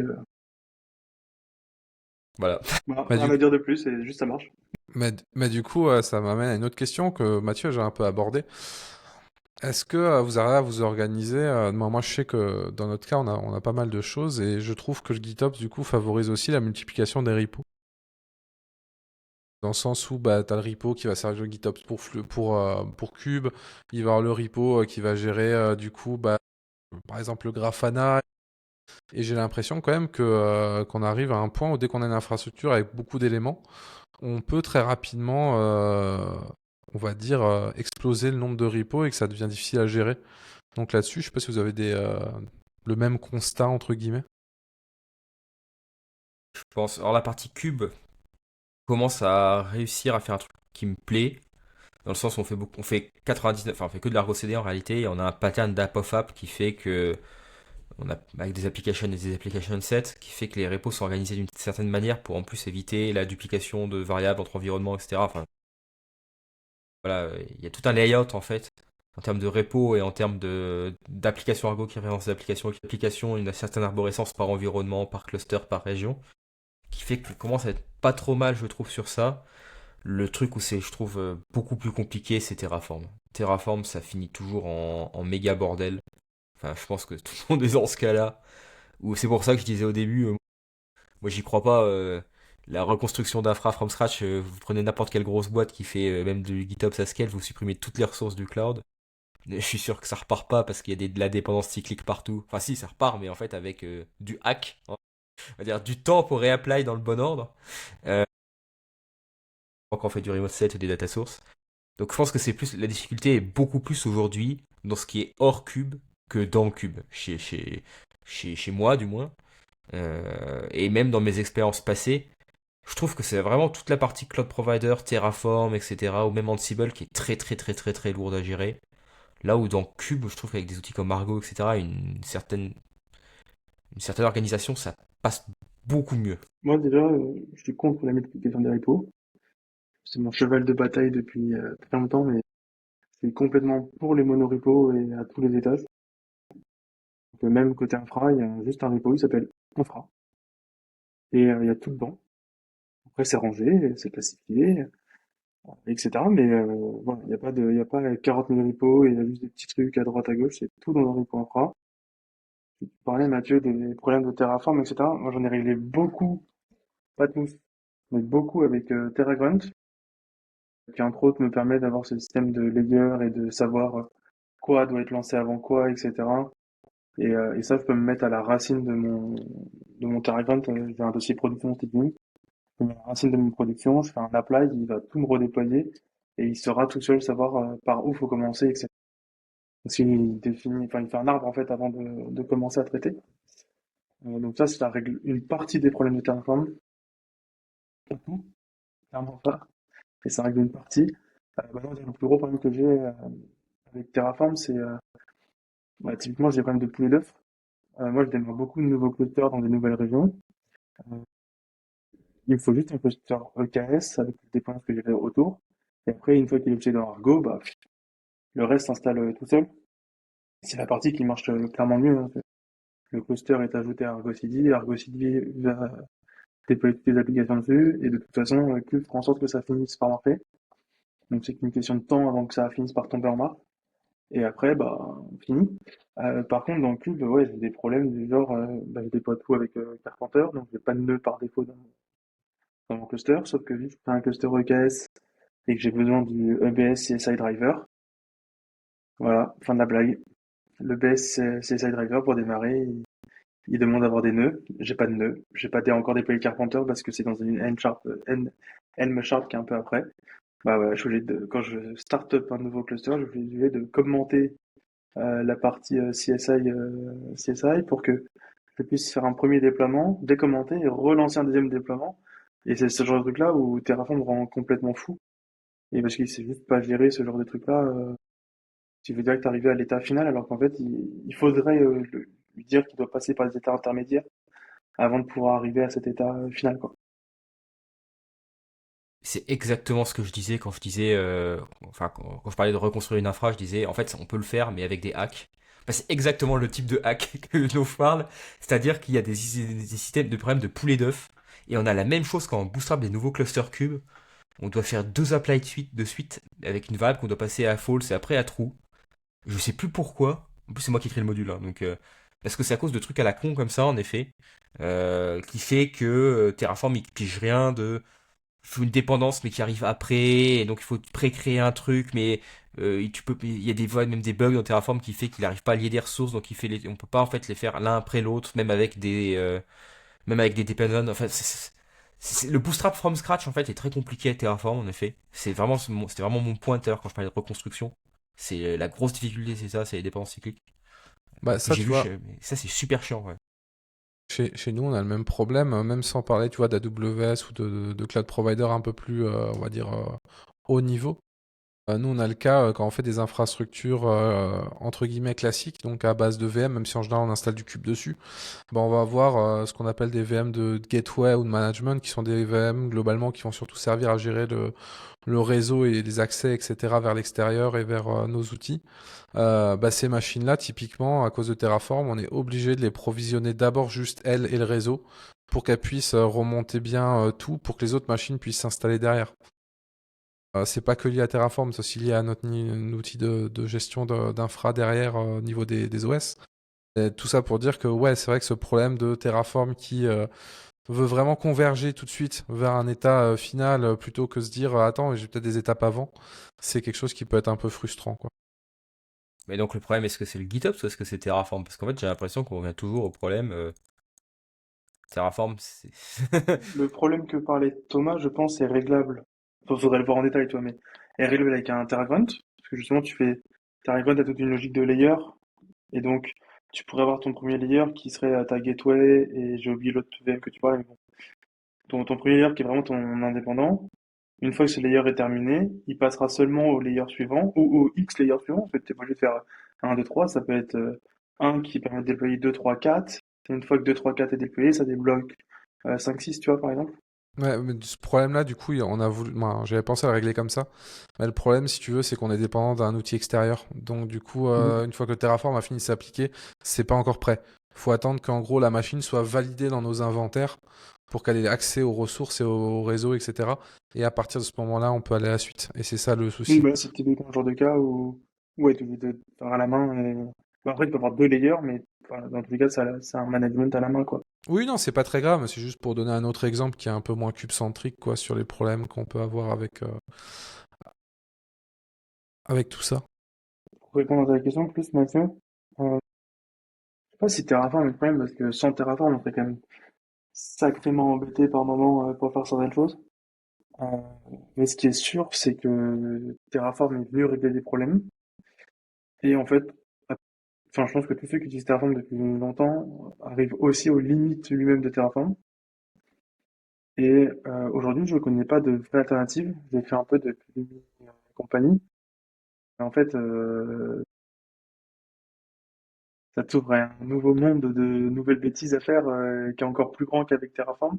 Voilà. Voilà, Bah, rien du, à dire de plus, et juste ça marche. mais du coup, ça m'amène à une autre question que Mathieu, j'ai un peu abordée. Est-ce que vous arrivez à vous organiser moi, je sais que dans notre cas, on a pas mal de choses et je trouve que le GitOps, du coup, favorise aussi la multiplication des repos. Dans le sens où bah, tu as le repo qui va servir le GitOps pour Cube, il va y avoir le repo qui va gérer, du coup, par exemple, le Grafana. Et j'ai l'impression quand même qu'on arrive à un point où dès qu'on a une infrastructure avec beaucoup d'éléments, on peut très rapidement, on va dire, exploser le nombre de repos et que ça devient difficile à gérer. Donc là-dessus, je sais pas si vous avez le même constat, entre guillemets. Je pense. Alors, la partie cube commence à réussir à faire un truc qui me plaît. Dans le sens où on fait 99, enfin on fait que de l'argo CD en réalité, et on a un pattern d'app of app qui fait que on a avec des applications et des application sets qui fait que les repos sont organisés d'une certaine manière pour en plus éviter la duplication de variables entre environnements, etc. Enfin voilà, il y a tout un layout en fait en termes de repos et en termes d'applications Argo qui référence d'applications avec l'application, une certaine arborescence par environnement, par cluster, par région, qui fait que commence à être pas trop mal je trouve sur ça. Le truc où je trouve beaucoup plus compliqué, c'est Terraform. Terraform, ça finit toujours en méga bordel. Enfin, je pense que tout le monde est dans ce cas-là. Ou c'est pour ça que je disais au début, moi j'y crois pas. La reconstruction d'infra from scratch, vous prenez n'importe quelle grosse boîte qui fait même du GitOps à scale, vous supprimez toutes les ressources du cloud. Je suis sûr que ça repart pas parce qu'il y a de la dépendance cyclique partout. Enfin si, ça repart, mais en fait avec du hack, hein. On va dire du temps pour réapply dans le bon ordre. Euh, quand on fait du remote set et des data sources. Donc je pense que c'est plus la difficulté est beaucoup plus aujourd'hui dans ce qui est hors cube que dans cube, chez moi du moins. Et même dans mes expériences passées, je trouve que c'est vraiment toute la partie cloud provider, Terraform, etc. ou même Ansible qui est très très très très très lourde à gérer. Là où dans Cube, je trouve qu'avec des outils comme Argo, etc., une certaine organisation, ça passe beaucoup mieux. Moi, déjà, je suis contre la multiplication des repos. C'est mon cheval de bataille depuis très longtemps, mais c'est complètement pour les monorepos et à tous les étages. Donc, même côté infra, il y a juste un repo, il s'appelle infra. Et il y a tout dedans. Après, c'est rangé, c'est classifié, etc. Mais voilà, il y a pas 40 000 repos et il y a juste des petits trucs à droite, à gauche, c'est tout dans un repo infra. Tu parlais, Mathieu, des problèmes de Terraform, etc. Moi, j'en ai réglé beaucoup, pas tous, mais beaucoup avec TerraGrunt, qui entre autres me permet d'avoir ce système de layer et de savoir quoi doit être lancé avant quoi, etc. Et ça, je peux me mettre à la racine de mon TerraGrunt. J'ai un dossier production staging. Je mets à la racine de mon production, je fais un apply, il va tout me redéployer et il saura tout seul savoir par où faut commencer, etc. Parce qu'il définit, enfin, il fait un arbre en fait avant de commencer à traiter. Donc ça règle une partie des problèmes de Terraform, pas tout, clairement pas, et ça règle une partie. Maintenant, le plus gros problème que j'ai avec Terraform, c'est typiquement j'ai des problèmes de poulet d'œufs. Moi, je démarre beaucoup de nouveaux clusters dans des nouvelles régions. Euh, il me faut juste un cluster EKS avec les dépendances que j'ai autour. Et après, une fois qu'il est uploadé dans Argo, bah, le reste s'installe tout seul. C'est la partie qui marche clairement mieux, hein. Le cluster est ajouté à Argo CD. Argo CD va déployer toutes les applications dessus. Et de toute façon, Cube fera en sorte que ça finisse par marcher. Donc c'est qu'une question de temps avant que ça finisse par tomber en marche. Et après, bah, fini. Par contre, dans Cube, ouais, j'ai des problèmes du genre, bah, je déploie tout avec Carpenter, donc j'ai pas de nœud par défaut dans mon cluster, sauf que vu que je fais un cluster EKS et que j'ai besoin du EBS CSI Driver, voilà, fin de la blague. Le EBS CSI Driver pour démarrer, il demande d'avoir des nœuds. J'ai pas de nœuds. J'ai pas encore déployé Carpenter parce que c'est dans une Helm Sharp qui est un peu après. Bah voilà, je suis obligé quand je start up un nouveau cluster, je suis obligé de commenter la partie CSI pour que je puisse faire un premier déploiement, décommenter et relancer un deuxième déploiement. Et c'est ce genre de truc-là où Terraform me rend complètement fou. Et parce qu'il sait juste pas gérer ce genre de truc-là, qui veut dire que t'arrives à l'état final, alors qu'en fait, il faudrait lui dire qu'il doit passer par des états intermédiaires avant de pouvoir arriver à cet état final, quoi. C'est exactement ce que je disais quand je disais, enfin quand je parlais de reconstruire une infra, je disais en fait on peut le faire mais avec des hacks. Bah, c'est exactement le type de hack dont je parle, c'est-à-dire qu'il y a des systèmes de problèmes de poulet d'œuf et on a la même chose quand on bootstrap des nouveaux clusters cubes. On doit faire deux apply de suite avec une variable qu'on doit passer à false et après à true. Je sais plus pourquoi. En plus, c'est moi qui crée le module, hein, donc parce que c'est à cause de trucs à la con comme ça, en effet, qui fait que Terraform il pige rien de il faut une dépendance mais qui arrive après, et donc il faut pré-créer un truc, mais il y a des même des bugs dans Terraform qui fait qu'il n'arrive pas à lier des ressources, donc on peut pas en fait les faire l'un après l'autre, même avec des dependents. Enfin, le bootstrap from scratch en fait est très compliqué à Terraform en effet. C'était vraiment mon point tout à l'heure quand je parlais de reconstruction. C'est la grosse difficulté, c'est ça, c'est les dépendances cycliques. Bah Mais ça, j'ai tu vu, vois, mais ça c'est super chiant, ouais. chez nous, on a le même problème, même sans parler, tu vois, d'AWS ou de cloud provider un peu plus, on va dire, haut niveau. Nous, on a le cas quand on fait des infrastructures entre guillemets classiques, donc à base de VM, même si en général on installe du cube dessus, bah, on va avoir ce qu'on appelle des VM de gateway ou de management, qui sont des VM globalement qui vont surtout servir à gérer le réseau et les accès, etc., vers l'extérieur et vers nos outils. Bah, ces machines-là, typiquement, à cause de Terraform, on est obligé de les provisionner d'abord juste elles et le réseau pour qu'elles puissent remonter bien tout pour que les autres machines puissent s'installer derrière. C'est pas que lié à Terraform, c'est aussi lié à notre outil de gestion d'infra derrière au niveau des OS. Et tout ça pour dire que ouais, c'est vrai que ce problème de Terraform qui veut vraiment converger tout de suite vers un état final plutôt que se dire attends, j'ai peut-être des étapes avant, c'est quelque chose qui peut être un peu frustrant, quoi. Mais donc le problème, est-ce que c'est le GitOps ou est-ce que c'est Terraform? Parce qu'en fait, j'ai l'impression qu'on revient toujours au problème. Terraform, c'est. Le problème que parlait Thomas, je pense, est réglable. Enfin, faudrait le voir en détail, toi, mais est réglable avec un Terragrant, parce que justement, tu fais Terragrant a toute une logique de layer, et donc tu pourrais avoir ton premier layer qui serait ta gateway, et j'ai oublié l'autre VM que tu parlais, mais bon. Ton premier layer qui est vraiment ton indépendant. Une fois que ce layer est terminé, il passera seulement au layer suivant, ou au X layer suivant. En fait, t'es pas obligé de faire un 2 3, ça peut être un qui permet de déployer 2 3 4. Et une fois que 2 3 4 est déployé, ça débloque 5 6, tu vois, par exemple. Ouais, mais ce problème-là, du coup, on a voulu. Moi, j'avais pensé à le régler comme ça. Mais le problème, si tu veux, c'est qu'on est dépendant d'un outil extérieur. Donc, du coup, Mhm. une fois que le Terraform a fini de s'appliquer, c'est pas encore prêt. Faut attendre qu'en gros la machine soit validée dans nos inventaires pour qu'elle ait accès aux ressources et au réseau, etc. Et à partir de ce moment-là, on peut aller à la suite. Et c'est ça le Oui, souci. bah, c'est typiquement le genre de cas où, ouais, tu veux faire à la main. Bah, après, tu peux avoir deux layers, mais enfin, dans tous les cas, c'est un management à la main, quoi. Oui, non, c'est pas très grave, mais c'est juste pour donner un autre exemple qui est un peu moins cube-centrique, quoi, sur les problèmes qu'on peut avoir avec tout ça. Pour répondre à ta question plus, Mathieu, je sais pas si Terraform est le problème, parce que sans Terraform, on serait quand même sacrément embêté par moment pour faire certaines choses. Euh, mais ce qui est sûr, c'est que Terraform est venu régler des problèmes. Et en fait, enfin, je pense que tous ceux qui utilisent Terraform depuis longtemps arrivent aussi aux limites lui-même de Terraform. Et aujourd'hui, je ne connais pas de vraie alternative. J'ai fait un peu de Plugin et compagnie. Et en fait, ça t'ouvre à un nouveau monde de nouvelles bêtises à faire qui est encore plus grand qu'avec Terraform.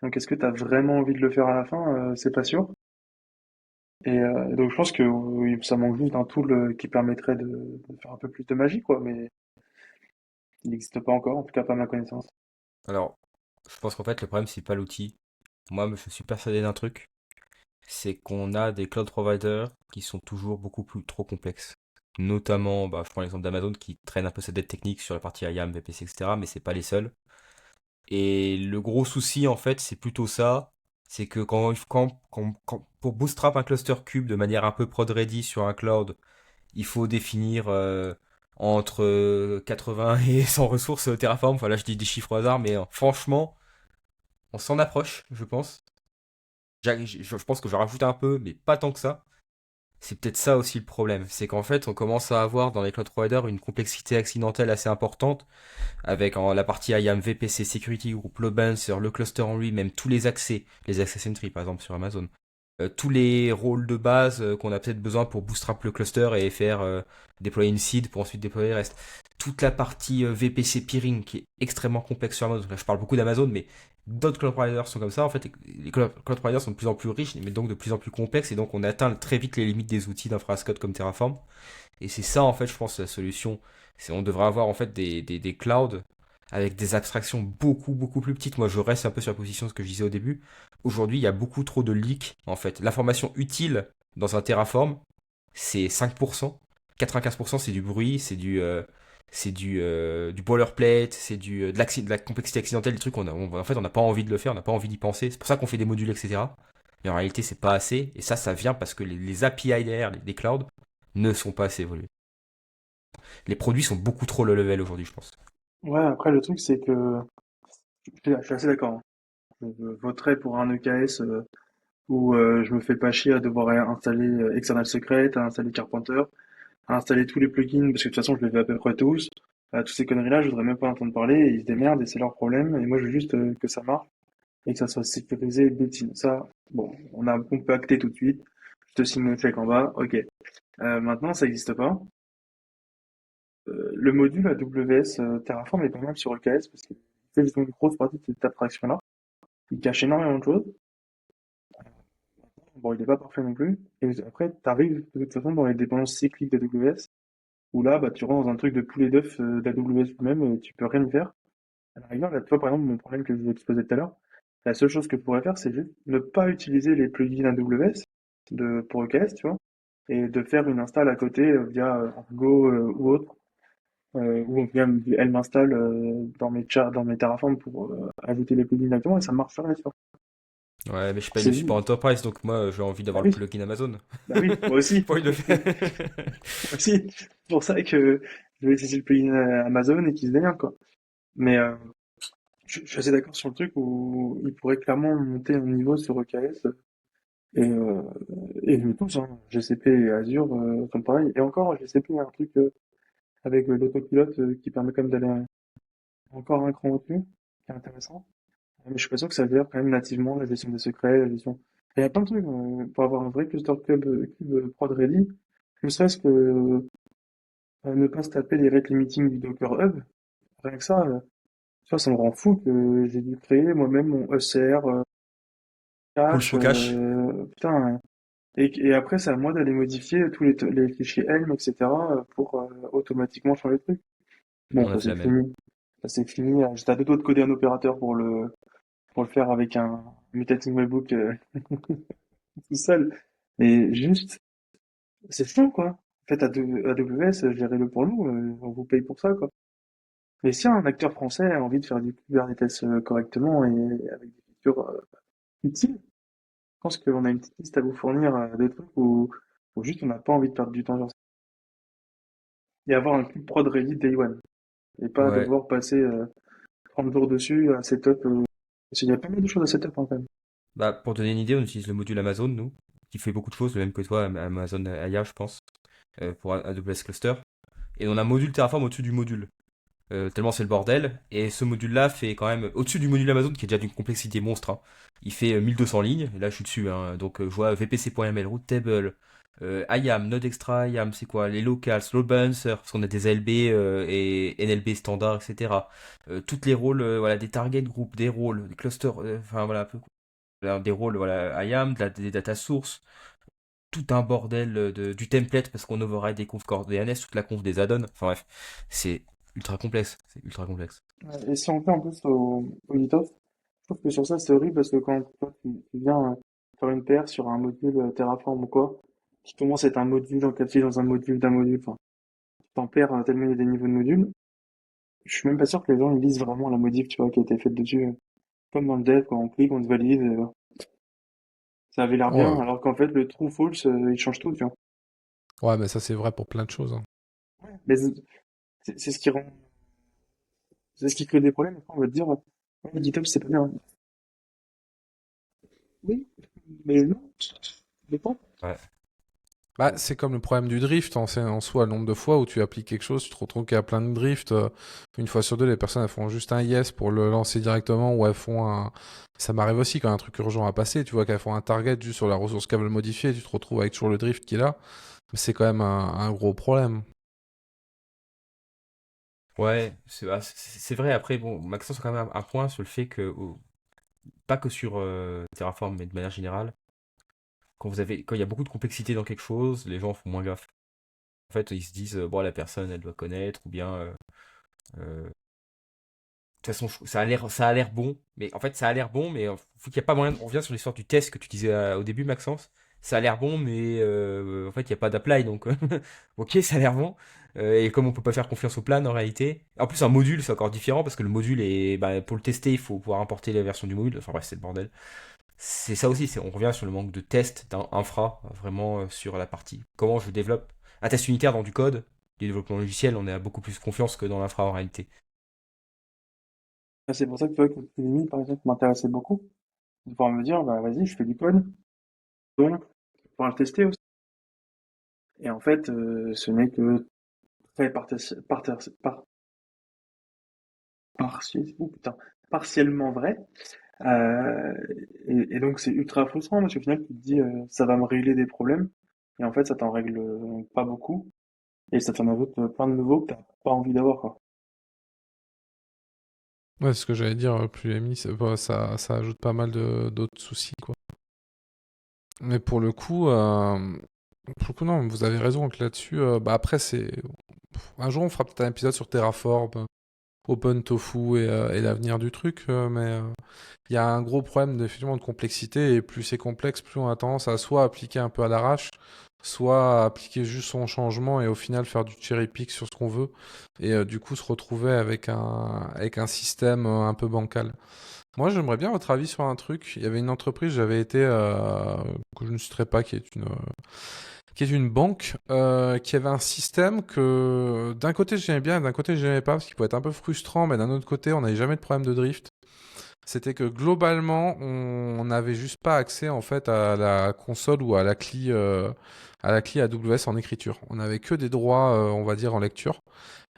Donc, est-ce que tu as vraiment envie de le faire à la fin? C'est pas sûr. Et donc, je pense que oui, ça manque juste d'un tool qui permettrait de faire un peu plus de magie, quoi. Mais il n'existe pas encore, en tout cas pas à ma connaissance. Alors, je pense qu'en fait, le problème, c'est pas l'outil. Moi, je suis persuadé d'un truc, c'est qu'on a des cloud providers qui sont toujours beaucoup plus trop complexes. Notamment, bah, je prends l'exemple d'Amazon qui traîne un peu sa dette technique sur la partie IAM, VPC, etc. Mais c'est pas les seuls. Et le gros souci, en fait, c'est plutôt ça. C'est que pour bootstrap un cluster cube de manière un peu prod ready sur un cloud, il faut définir entre 80 et 100 ressources Terraform. Enfin là, je dis des chiffres au hasard, mais franchement, on s'en approche, je pense. Je pense que je vais rajouter un peu, mais pas tant que ça. C'est peut-être ça aussi le problème. C'est qu'en fait, on commence à avoir dans les cloud providers une complexité accidentelle assez importante avec la partie IAM, VPC, Security Group, Load Balancer, le cluster en lui, même tous les access entry par exemple sur Amazon. Tous les rôles de base qu'on a peut-être besoin pour bootstrap le cluster et faire déployer une seed pour ensuite déployer le reste. Toute la partie VPC peering qui est extrêmement complexe sur Amazon. Là, je parle beaucoup d'Amazon, mais d'autres cloud providers sont comme ça. En fait, les cloud providers sont de plus en plus riches, mais donc de plus en plus complexes, et donc on atteint très vite les limites des outils d'infrastructure comme Terraform. Et c'est ça, en fait, je pense, la solution. C'est on devrait avoir en fait des clouds avec des abstractions beaucoup, beaucoup plus petites. Moi, je reste un peu sur la position de ce que je disais au début. Aujourd'hui, il y a beaucoup trop de leaks, en fait. L'information utile dans un Terraform, c'est 5%. 95%, c'est du bruit, c'est du boilerplate, c'est de la complexité accidentelle, des trucs en fait, on n'a pas envie de le faire, on n'a pas envie d'y penser. C'est pour ça qu'on fait des modules, etc. Mais en réalité, c'est pas assez. Et ça vient parce que les API derrière des clouds ne sont pas assez évolués. Les produits sont beaucoup trop low level aujourd'hui, je pense. Ouais, après, le truc, c'est que je suis assez d'accord, hein. Je voterais pour un EKS où je me fais pas chier à devoir installer External Secret, à installer Carpenter, à installer tous les plugins, parce que de toute façon, je les fais à peu près tous. Toutes ces conneries-là, je voudrais même pas entendre parler, et ils se démerdent, et c'est leur problème, et moi, je veux juste que ça marche, et que ça soit sécurisé et built-in. Ça, bon, on peut acter tout de suite. Je te signe le chèque en bas, ok. Maintenant, ça n'existe pas. Le module AWS Terraform est pas mal sur EKS, parce qu'il fait justement une grosse partie de cette abstraction-là. Il cache énormément de choses. Bon, il est pas parfait non plus. Et après, t'arrives de toute façon dans les dépendances cycliques d'AWS, où là, bah, tu rentres dans un truc de poulet d'œuf d'AWS lui-même et tu peux rien y faire. À la rigueur, là, tu vois, par exemple, mon problème que je vous exposais tout à l'heure, la seule chose que je pourrais faire, c'est juste ne pas utiliser les plugins AWS pour EKS, tu vois, et de faire une install à côté via Argo ou autre, ou bien elle m'installe dans mes Terraform pour ajouter les plugins directement et ça marcherait, tu vois. Ouais, mais je paye le C'est support Enterprise, donc moi j'ai envie bah d'avoir le oui, plugin Amazon. bah oui, moi aussi. Pas envie de le faire. Moi aussi. C'est pour ça que je vais utiliser le plugin Amazon et qu'il se démerde, quoi. Mais je suis assez d'accord sur le truc où il pourrait clairement monter un niveau sur EKS et, euh, et nous tous, hein, GCP et Azure sont pareils. Et encore, GCP, il y a un truc avec l'autopilote qui permet quand même d'aller encore un cran au-dessus, qui est intéressant. Mais je suis pas sûr que ça gère quand même nativement la gestion des secrets, la gestion. Il y a plein de trucs pour avoir un vrai cluster cube prod ready, ne serait-ce que ne pas se taper les rate limiting du Docker Hub. Rien que ça, tu vois, ça me rend fou que j'ai dû créer moi-même mon ECR Pull cache. for cache. Putain. Et après, c'est à moi d'aller modifier les fichiers Helm, etc. Pour automatiquement changer le truc. Bon, On a ça fait c'est la même. fini. Ça c'est fini. J'étais à deux doigts de coder un opérateur pour le faire avec un mutating webhook tout seul. Mais juste, c'est chiant, quoi. En fait, AWS, gérez-le pour nous, on vous paye pour ça, quoi. Mais si un acteur français a envie de faire du Kubernetes correctement et avec des features utiles, je pense qu'on a une petite liste à vous fournir de trucs où juste on n'a pas envie de perdre du temps sur ça. Et avoir un cube prod ready day one. Et pas Ouais. devoir passer 30 jours dessus à setup. Parce qu'il y a pas mal de choses à setup, hein, quand même. Bah, pour donner une idée, on utilise le module Amazon, nous, qui fait beaucoup de choses, le même que toi, Amazon Aya, je pense, pour AWS Cluster. Et on a un module Terraform au-dessus du module. Tellement c'est le bordel. Et ce module-là fait quand même, au-dessus du module Amazon, qui est déjà d'une complexité monstre, hein, il fait 1200 lignes. Et là, je suis dessus. Hein. Donc, je vois vpc.ml, route table, IAM, node extra, IAM, c'est quoi? Les locals, load balancer, parce qu'on a des ALB et NLB standard, etc. Toutes les rôles, voilà, des target groups, des rôles, des clusters, enfin voilà, un peu des rôles, voilà, IAM, des data sources, tout un bordel du template parce qu'on override des confs core DNS, toute la conf des add-ons. Enfin bref, c'est ultra complexe. C'est ultra complexe. Ouais, et si on fait en plus au GitOps, je trouve que sur ça c'est horrible parce que quand toi, tu viens faire une PR sur un module Terraform ou quoi, qui commence à être un module encapsulé dans un module d'un module, enfin, tu t'en perds tellement il y a des niveaux de modules. Je suis même pas sûr que les gens ils lisent vraiment la modif, tu vois, qui a été faite dessus. Comme dans le dev, quand on clique, on se valide, ça avait l'air bien, Oh, alors qu'en fait le true false il change tout, tu vois. ouais, mais ça c'est vrai pour plein de choses, hein. Mais c'est ce qui rend, c'est ce qui crée des problèmes. Après, on va te dire, ouais, GitOps c'est pas bien. Oui, mais non, ça dépend. Ouais. Bah, c'est comme le problème du drift en soi, le nombre de fois où tu appliques quelque chose, tu te retrouves qu'il y a plein de drift. Une fois sur deux, les personnes elles font juste un yes pour le lancer directement ou elles font un. Ça m'arrive aussi quand il y a un truc urgent à passer, tu vois qu'elles font un target juste sur la ressource qu'elles veulent modifier, tu te retrouves avec toujours le drift qui est là. C'est quand même un gros problème. Ouais, c'est vrai. Après, bon, Maxence a quand même un point sur le fait que, pas que sur Terraform, mais de manière générale, quand il y a beaucoup de complexité dans quelque chose, les gens font moins gaffe. En fait, ils se disent, bon, la personne, elle doit connaître, ou bien, de toute façon, ça a l'air bon, mais en fait, ça a l'air bon, mais faut qu'il n'y a pas moyen. On revient sur l'histoire du test que tu disais au début, Maxence. Ça a l'air bon, mais en fait, il n'y a pas d'apply, donc ok, ça a l'air bon. Et comme on peut pas faire confiance au plan en réalité. En plus, un module, c'est encore différent parce que le module est, bah, pour le tester, il faut pouvoir importer la version du module. Enfin bref, c'est le bordel. C'est ça aussi. On revient sur le manque de test d'infra, vraiment sur la partie. Comment je développe un test unitaire dans du code, du développement logiciel, on a beaucoup plus confiance que dans l'infra en réalité. C'est pour ça que tu vois que Udemy, par exemple, m'intéressait beaucoup. De pouvoir me dire, bah vas-y, je fais du code, donc pouvoir le tester aussi. Et en fait, ce n'est que très oh, putain, partiellement vrai. Euh, et donc c'est ultra frustrant parce qu'au final tu te dis ça va me régler des problèmes et en fait ça t'en règle pas beaucoup et ça t'en ajoute plein de nouveaux que t'as pas envie d'avoir quoi. Ouais, c'est ce que j'allais dire, plus MI, ça ajoute pas mal d'autres soucis, quoi. Mais pour le coup, non, vous avez raison que là-dessus, bah après, c'est. Un jour, on fera peut-être un épisode sur Terraform, OpenTofu et l'avenir du truc, mais il y a un gros problème effectivement de complexité, et plus c'est complexe, plus on a tendance à soit appliquer un peu à l'arrache, soit à appliquer juste son changement et au final faire du cherry pick sur ce qu'on veut, et du coup se retrouver avec un système un peu bancal. Moi, j'aimerais bien votre avis sur un truc. Il y avait une entreprise, j'avais été, que je ne citerai pas, qui est une banque, qui avait un système que d'un côté j'aimais bien et d'un côté j'aimais pas, parce qu'il pouvait être un peu frustrant, mais d'un autre côté on n'avait jamais de problème de drift. C'était que globalement on n'avait juste pas accès en fait à la console ou à la clé AWS en écriture. On n'avait que des droits, on va dire, en lecture.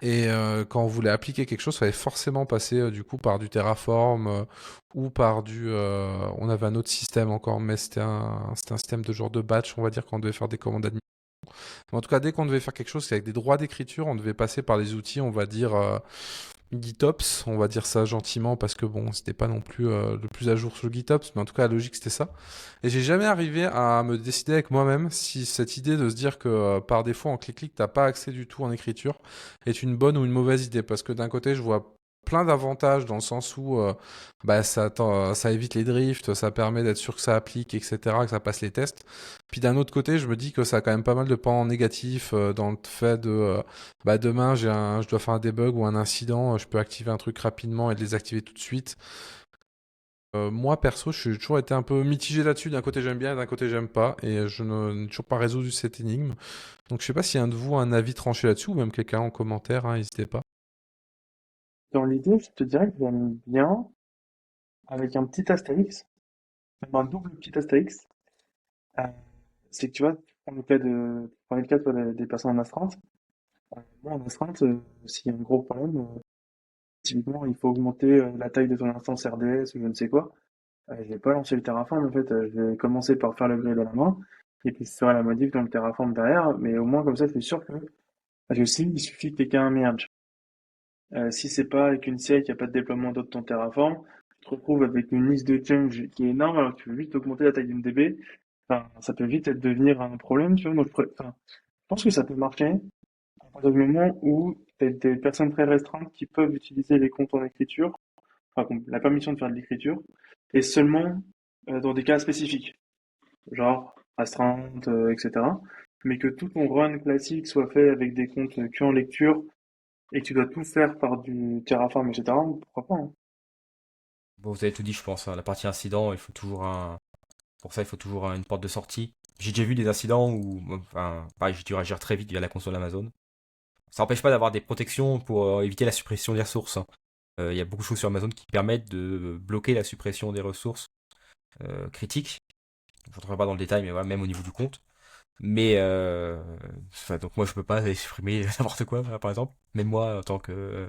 Et quand on voulait appliquer quelque chose, il fallait forcément passer du coup par du Terraform, ou par on avait un autre système encore, mais c'était un système de genre de batch, on va dire, quand on devait faire des commandes admin. Mais en tout cas, dès qu'on devait faire quelque chose avec des droits d'écriture, on devait passer par les outils, on va dire, GitOps, on va dire ça gentiment, parce que bon, c'était pas non plus le plus à jour sur le GitOps, mais en tout cas la logique c'était ça. Et j'ai jamais arrivé à me décider avec moi-même si cette idée de se dire que par défaut en clic-clic t'as pas accès du tout en écriture est une bonne ou une mauvaise idée, parce que d'un côté je vois plein d'avantages dans le sens où bah, ça évite les drifts, ça permet d'être sûr que ça applique, etc., que ça passe les tests. Puis d'un autre côté, je me dis que ça a quand même pas mal de pans négatifs dans le fait de bah demain je dois faire un debug ou un incident, je peux activer un truc rapidement et le désactiver tout de suite. Moi perso, je suis toujours été un peu mitigé là-dessus. D'un côté j'aime bien, d'un côté j'aime pas, et je n'ai toujours pas résolu cette énigme. Donc je sais pas si un de vous a un avis tranché là-dessus, ou même quelqu'un en commentaire, hein, n'hésitez pas. Dans l'idée, je te dirais que j'aime bien, avec un petit astérix, même un double petit astérix. Euh, c'est que tu vois, tu prends le cas toi, des personnes en astreinte. Moi, en astreinte, s'il y a un gros problème, typiquement, il faut augmenter la taille de ton instance RDS ou je ne sais quoi. Je vais pas lancer le Terraform, en fait, je vais commencer par faire le grid à la main, et puis je ferai la modif dans le Terraform derrière, mais au moins comme ça, je suis sûr que, parce que si, il suffit que quelqu'un merge. Si c'est pas avec une CI qui a pas de déploiement d'autre ton Terraform, tu te retrouves avec une liste de change qui est énorme, alors que tu veux vite augmenter la taille d'une DB. Enfin, ça peut vite devenir un problème, tu vois. Donc, enfin, je pense que ça peut marcher à partir du moment où tu as des personnes très restreintes qui peuvent utiliser les comptes en écriture, enfin, la permission de faire de l'écriture, et seulement dans des cas spécifiques, genre astreinte, etc. Mais que tout ton run classique soit fait avec des comptes que en lecture et que tu dois tout faire par du Terraform, etc. Pourquoi pas, hein. Bon, vous avez tout dit, je pense, hein. La partie incident, pour ça, il faut toujours une porte de sortie. J'ai déjà vu des incidents où, enfin, pareil, j'ai dû réagir très vite via la console Amazon. Ça n'empêche pas d'avoir des protections pour éviter la suppression des ressources, hein. Il y a beaucoup de choses sur Amazon qui permettent de bloquer la suppression des ressources critiques. Je ne rentrerai pas dans le détail, mais voilà, même au niveau du compte. Mais enfin, donc moi je peux pas aller supprimer n'importe quoi, par exemple. Même moi en tant que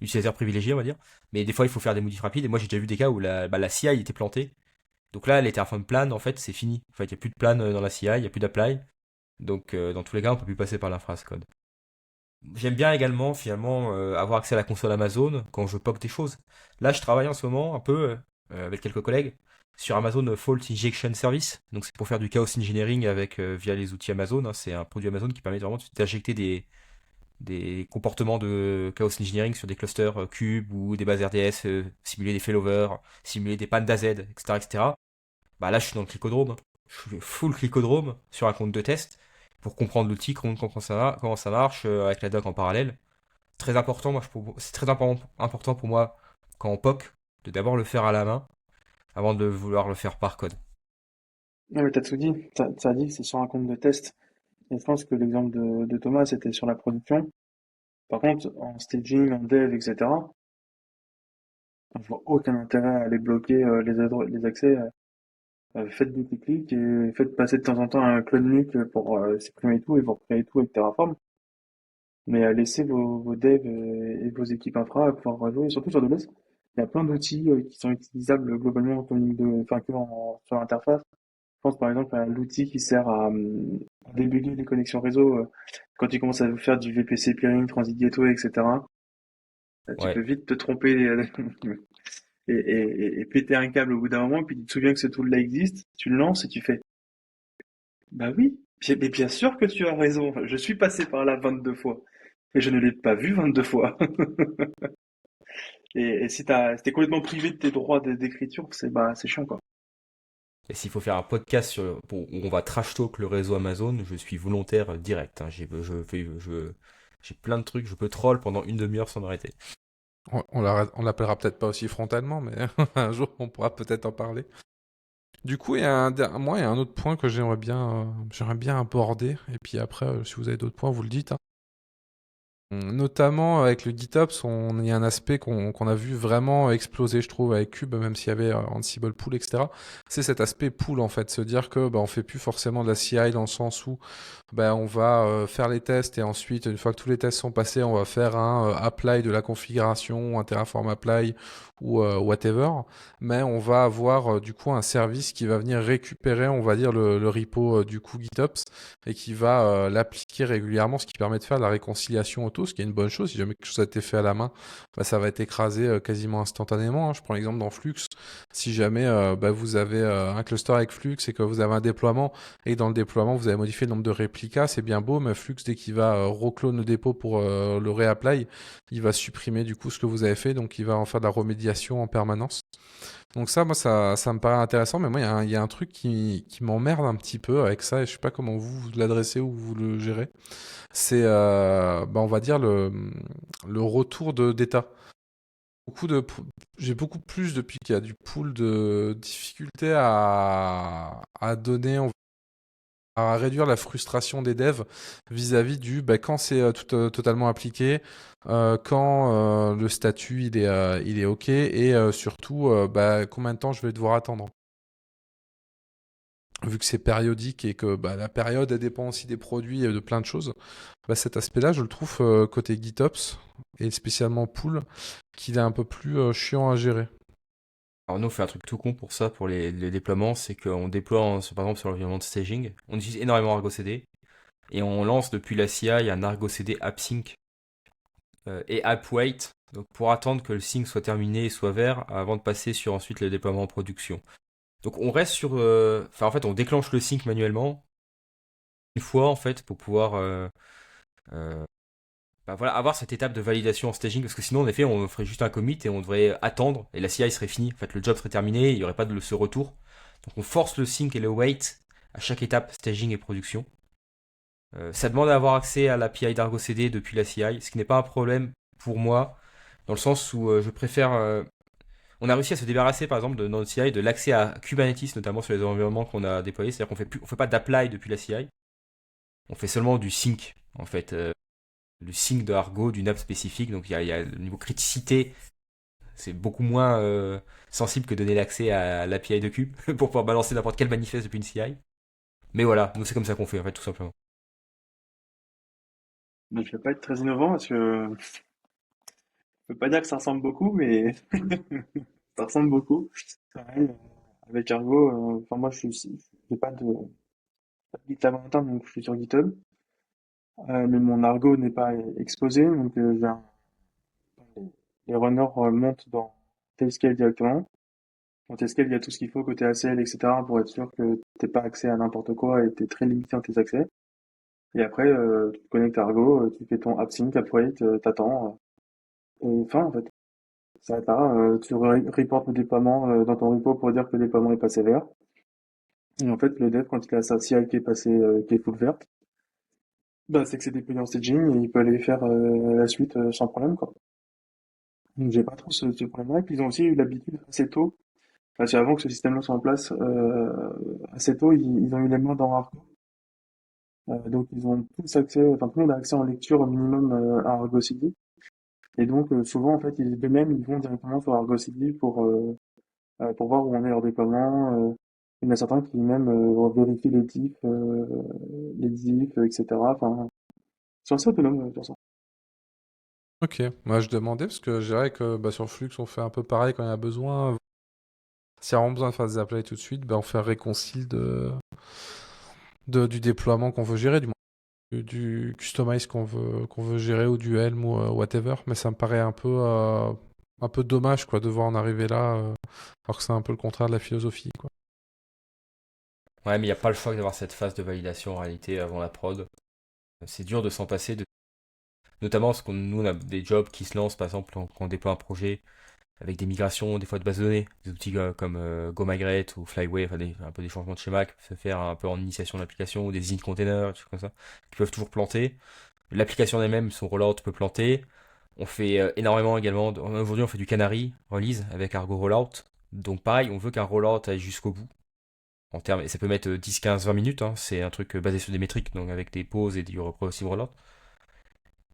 utilisateur privilégié, on va dire. Mais des fois il faut faire des modifs rapides. Et moi j'ai déjà vu des cas où la CI était plantée. Donc là les Terraform plane, en fait c'est fini. En fait il n'y a plus de plane dans la CI, il n'y a plus d'apply. Donc dans tous les cas on peut plus passer par l'infra code. J'aime bien également finalement avoir accès à la console Amazon quand je poke des choses. Là je travaille en ce moment un peu avec quelques collègues sur Amazon Fault Injection Service. Donc c'est pour faire du chaos engineering avec via les outils Amazon, hein. C'est un produit Amazon qui permet vraiment d'injecter des comportements de chaos engineering sur des clusters cubes ou des bases RDS, simuler des failovers, simuler des pandas Z, etc., etc. Bah là je suis dans le clicodrome, hein. Je suis full clicodrome sur un compte de test pour comprendre l'outil, comprendre comment ça marche avec la doc en parallèle. Très important, c'est très important pour moi quand on POC de d'abord le faire à la main avant de vouloir le faire par code. Non, mais t'as tout dit. T'as dit que c'est sur un compte de test. Et je pense que l'exemple de Thomas, c'était sur la production. Par contre, en staging, en dev, etc., je vois aucun intérêt à aller bloquer les accès. Faites des clics et faites passer de temps en temps un clone nuke pour supprimer tout et vous recréer tout avec Terraform. Mais laissez vos devs et vos équipes infra pouvoir rejouer, surtout sur AWS. Il y a plein d'outils qui sont utilisables globalement enfin, sur l'interface. Je pense par exemple à l'outil qui sert à débugger les connexions réseau quand tu commences à faire du VPC peering, Transit Gateway, etc. Tu peux Ouais. vite te tromper et péter un câble au bout d'un moment, puis tu te souviens que ce tool-là existe, tu le lances et tu fais bah oui, mais bien sûr que tu as raison, je suis passé par là 22 fois, et je ne l'ai pas vu 22 fois. Et si t'es complètement privé de tes droits d'écriture, c'est chiant, quoi. Et s'il faut faire un podcast où on va trash talk le réseau Amazon, je suis volontaire direct, hein. J'ai plein de trucs, je peux troll pendant une demi-heure sans arrêter. On l'appellera peut-être pas aussi frontalement, mais un jour on pourra peut-être en parler. Du coup, il y a un autre point que j'aimerais bien aborder. Et puis après, si vous avez d'autres points, vous le dites, hein. Notamment avec le GitOps, il y a un aspect qu'on a vu vraiment exploser, je trouve, avec Cube, même s'il y avait Ansible Pool, etc. C'est cet aspect pool, en fait, se dire que on fait plus forcément de la CI dans le sens où on va faire les tests et ensuite, une fois que tous les tests sont passés, on va faire un apply de la configuration, un Terraform apply ou whatever. Mais on va avoir du coup un service qui va venir récupérer, on va dire, le repo du coup GitOps et qui va l'appliquer régulièrement, ce qui permet de faire de la réconciliation auto, ce qui est une bonne chose. Si jamais quelque chose a été fait à la main, ça va être écrasé quasiment instantanément, hein. Je prends l'exemple dans Flux. Si jamais vous avez un cluster avec Flux et que vous avez un déploiement et que dans le déploiement vous avez modifié le nombre de réplicas, c'est bien beau, mais Flux, dès qu'il va reclone le dépôt pour le réapply, il va supprimer du coup ce que vous avez fait, donc il va en faire de la remédiation en permanence. Donc ça, moi, ça me paraît intéressant, mais moi, il y a un truc qui m'emmerde un petit peu avec ça, et je sais pas comment vous l'adressez ou vous le gérez. C'est, on va dire, le retour d'état. Beaucoup de, j'ai beaucoup plus depuis qu'il y a du pool de difficultés à donner, à réduire la frustration des devs vis-à-vis du quand c'est totalement appliqué, quand le statut il est OK et surtout combien de temps je vais devoir attendre. Vu que c'est périodique et que la période elle dépend aussi des produits et de plein de choses, cet aspect-là je le trouve côté GitOps et spécialement Pool qu'il est un peu plus chiant à gérer. Alors nous, on fait un truc tout con pour ça, pour les déploiements, c'est qu'on déploie, par exemple, sur l'environnement de staging, on utilise énormément Argo CD, et on lance depuis la CI un Argo CD AppSync et AppWait, donc pour attendre que le sync soit terminé et soit vert avant de passer sur ensuite le déploiement en production. Donc on reste sur, en fait, on déclenche le sync manuellement une fois en fait pour pouvoir euh, avoir cette étape de validation en staging, parce que sinon en effet on ferait juste un commit et on devrait attendre et la CI serait finie. En fait, le job serait terminé, il n'y aurait pas de ce retour. Donc on force le sync et le wait à chaque étape staging et production. Ça demande d'avoir accès à l'API d'Argo CD depuis la CI, ce qui n'est pas un problème pour moi, dans le sens où je préfère. On a réussi à se débarrasser, par exemple, de notre CI, de l'accès à Kubernetes, notamment sur les environnements qu'on a déployés. C'est-à-dire on fait pas d'apply depuis la CI, on fait seulement du sync, en fait, le sync de Argo d'une app spécifique. Donc il y a le niveau criticité, c'est beaucoup moins sensible que donner l'accès à l'API de Kube pour pouvoir balancer n'importe quel manifeste depuis une CI. Mais voilà, nous c'est comme ça qu'on fait, en fait, tout simplement. Donc, je vais pas être très innovant parce que je peux pas dire que ça ressemble beaucoup, mais ça ressemble beaucoup. Pareil, avec Argo, enfin moi j'ai pas de GitLab en interne, donc je suis sur GitHub. Mais mon Argo n'est pas exposé, donc les runners montent dans Tailscale directement. Dans Tailscale, il y a tout ce qu'il faut côté ACL, etc. pour être sûr que t'aies pas accès à n'importe quoi et t'es très limité dans tes accès. Et après, tu te connectes à Argo, tu fais ton AppSync, AppWait, t'attends, et fin en fait. Ça va, tu reportes le déploiement dans ton repo pour dire que le déploiement est passé vert. Et en fait, le dev, quand il a sa CI qui est passée, qui est full verte, c'est que c'est déployé en staging et il peut aller faire la suite sans problème, quoi. Donc j'ai pas trop ce problème-là. Et puis ils ont aussi eu l'habitude assez tôt, parce qu'avant que ce système-là soit en place, assez tôt, ils ont eu les mains dans Argo. Donc ils ont tous accès, enfin tout le monde a accès en lecture au minimum à Argo CD. Et donc souvent en fait, eux-mêmes ils vont directement sur Argo CD pour voir où on est leur déploiement. Il y en a certains qui même vérifient les diffs, etc. Enfin, ils sont assez autonomes sur ça. Ok, moi je demandais parce que je dirais que sur Flux on fait un peu pareil quand il y a besoin. S'il y a vraiment besoin de faire des appels tout de suite, on fait un réconcile du déploiement qu'on veut gérer, du customize qu'on veut gérer ou du Helm ou whatever. Mais ça me paraît un peu dommage quoi, de voir en arriver là, alors que c'est un peu le contraire de la philosophie, quoi. Ouais, mais il n'y a pas le choix d'avoir cette phase de validation en réalité avant la prod. C'est dur de s'en passer. Notamment parce nous, on a des jobs qui se lancent, par exemple, quand on déploie un projet avec des migrations, des fois de bases de données, des outils comme GoMigrate ou Flyway, enfin un peu des changements de schéma qui peuvent se faire un peu en initiation d'application, ou des init containers, des choses comme ça, qui peuvent toujours planter. L'application elle-même, son rollout peut planter. On fait énormément également. Aujourd'hui, on fait du Canary release avec Argo Rollout. Donc pareil, on veut qu'un rollout aille jusqu'au bout. En termes, et ça peut mettre 10, 15, 20 minutes. Hein. C'est un truc basé sur des métriques, donc avec des pauses et du progressive rollout.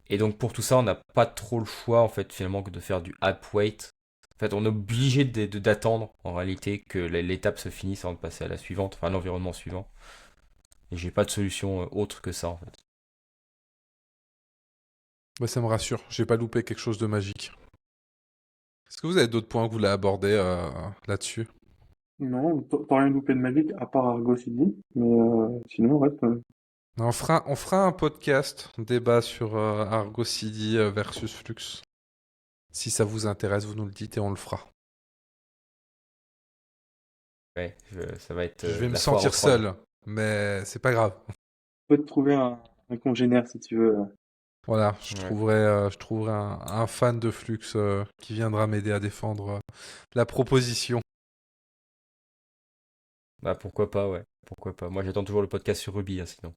Et donc pour tout ça, on n'a pas trop le choix en fait finalement que de faire du app wait. En fait, on est obligé d'attendre en réalité que l'étape se finisse avant de passer à la suivante, enfin à l'environnement suivant. Et j'ai pas de solution autre que ça en fait. Bah, ça me rassure, j'ai pas loupé quelque chose de magique. Est-ce que vous avez d'autres points que vous voulez aborder là-dessus? Non, t'as rien loupé de ma vie, à part Argo CD, mais sinon, ouais, On fera un podcast, un débat sur Argo CD versus Flux. Si ça vous intéresse, vous nous le dites et on le fera. Ouais, ça va être Je vais me la foire au sentir troll. seul, mais c'est pas grave. peut te trouver un congénère si tu veux. Voilà, Ouais. je trouverai un fan de Flux qui viendra m'aider à défendre la proposition. Bah pourquoi pas, ouais. Pourquoi pas. Moi j'attends toujours le podcast sur Ruby, hein, sinon.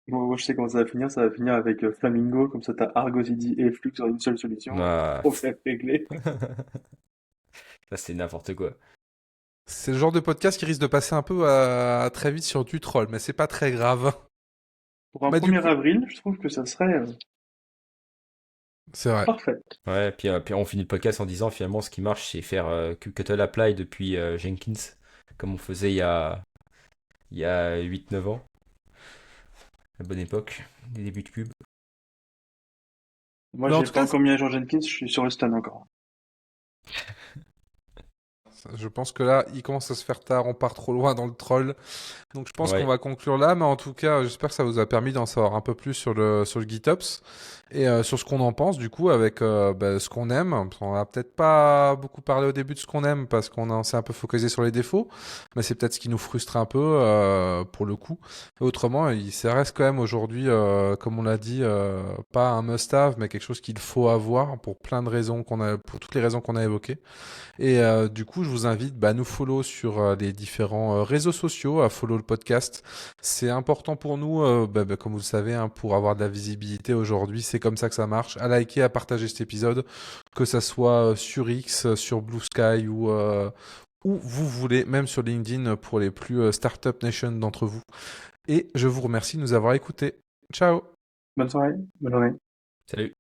Moi, je sais comment ça va finir avec Flamingo, comme ça t'as Argo CD et Flux dans une seule solution, Ah, problème réglé. ça c'est n'importe quoi. C'est le genre de podcast qui risque de passer un peu très vite sur du troll, mais c'est pas très grave. Pour un Bah du 1er coup, avril, je trouve que ça serait c'est vrai. parfait. Ouais, puis on finit le podcast en disant finalement ce qui marche c'est faire kubectl apply depuis Jenkins, comme on faisait il y a 8-9 ans, la bonne époque, des débuts de cube. Moi, Mais en j'ai tout pas cas, encore mis à jour Jenkins, je suis sur le stun encore. je pense que là, il commence à se faire tard, on part trop loin dans le troll. Donc je pense qu'on Ouais, va conclure là, mais en tout cas, j'espère que ça vous a permis d'en savoir un peu plus sur le GitOps et sur ce qu'on en pense du coup avec ce qu'on aime. On a peut-être pas beaucoup parlé au début de ce qu'on aime parce s'est un peu focalisé sur les défauts, mais c'est peut-être ce qui nous frustre un peu pour le coup. Et autrement, ça reste quand même aujourd'hui, comme on l'a dit, pas un must-have, mais quelque chose qu'il faut avoir pour plein de raisons pour toutes les raisons qu'on a évoquées. Et du coup, je vous invite à nous follow sur les différents réseaux sociaux, à follow le podcast. C'est important pour nous, comme vous le savez, hein, pour avoir de la visibilité aujourd'hui. C'est comme ça que ça marche. À liker, à partager cet épisode, que ça soit sur X, sur Blue Sky ou où vous voulez, même sur LinkedIn pour les plus Startup Nation d'entre vous. Et je vous remercie de nous avoir écoutés. Ciao! Bonne soirée, bonne journée. salut.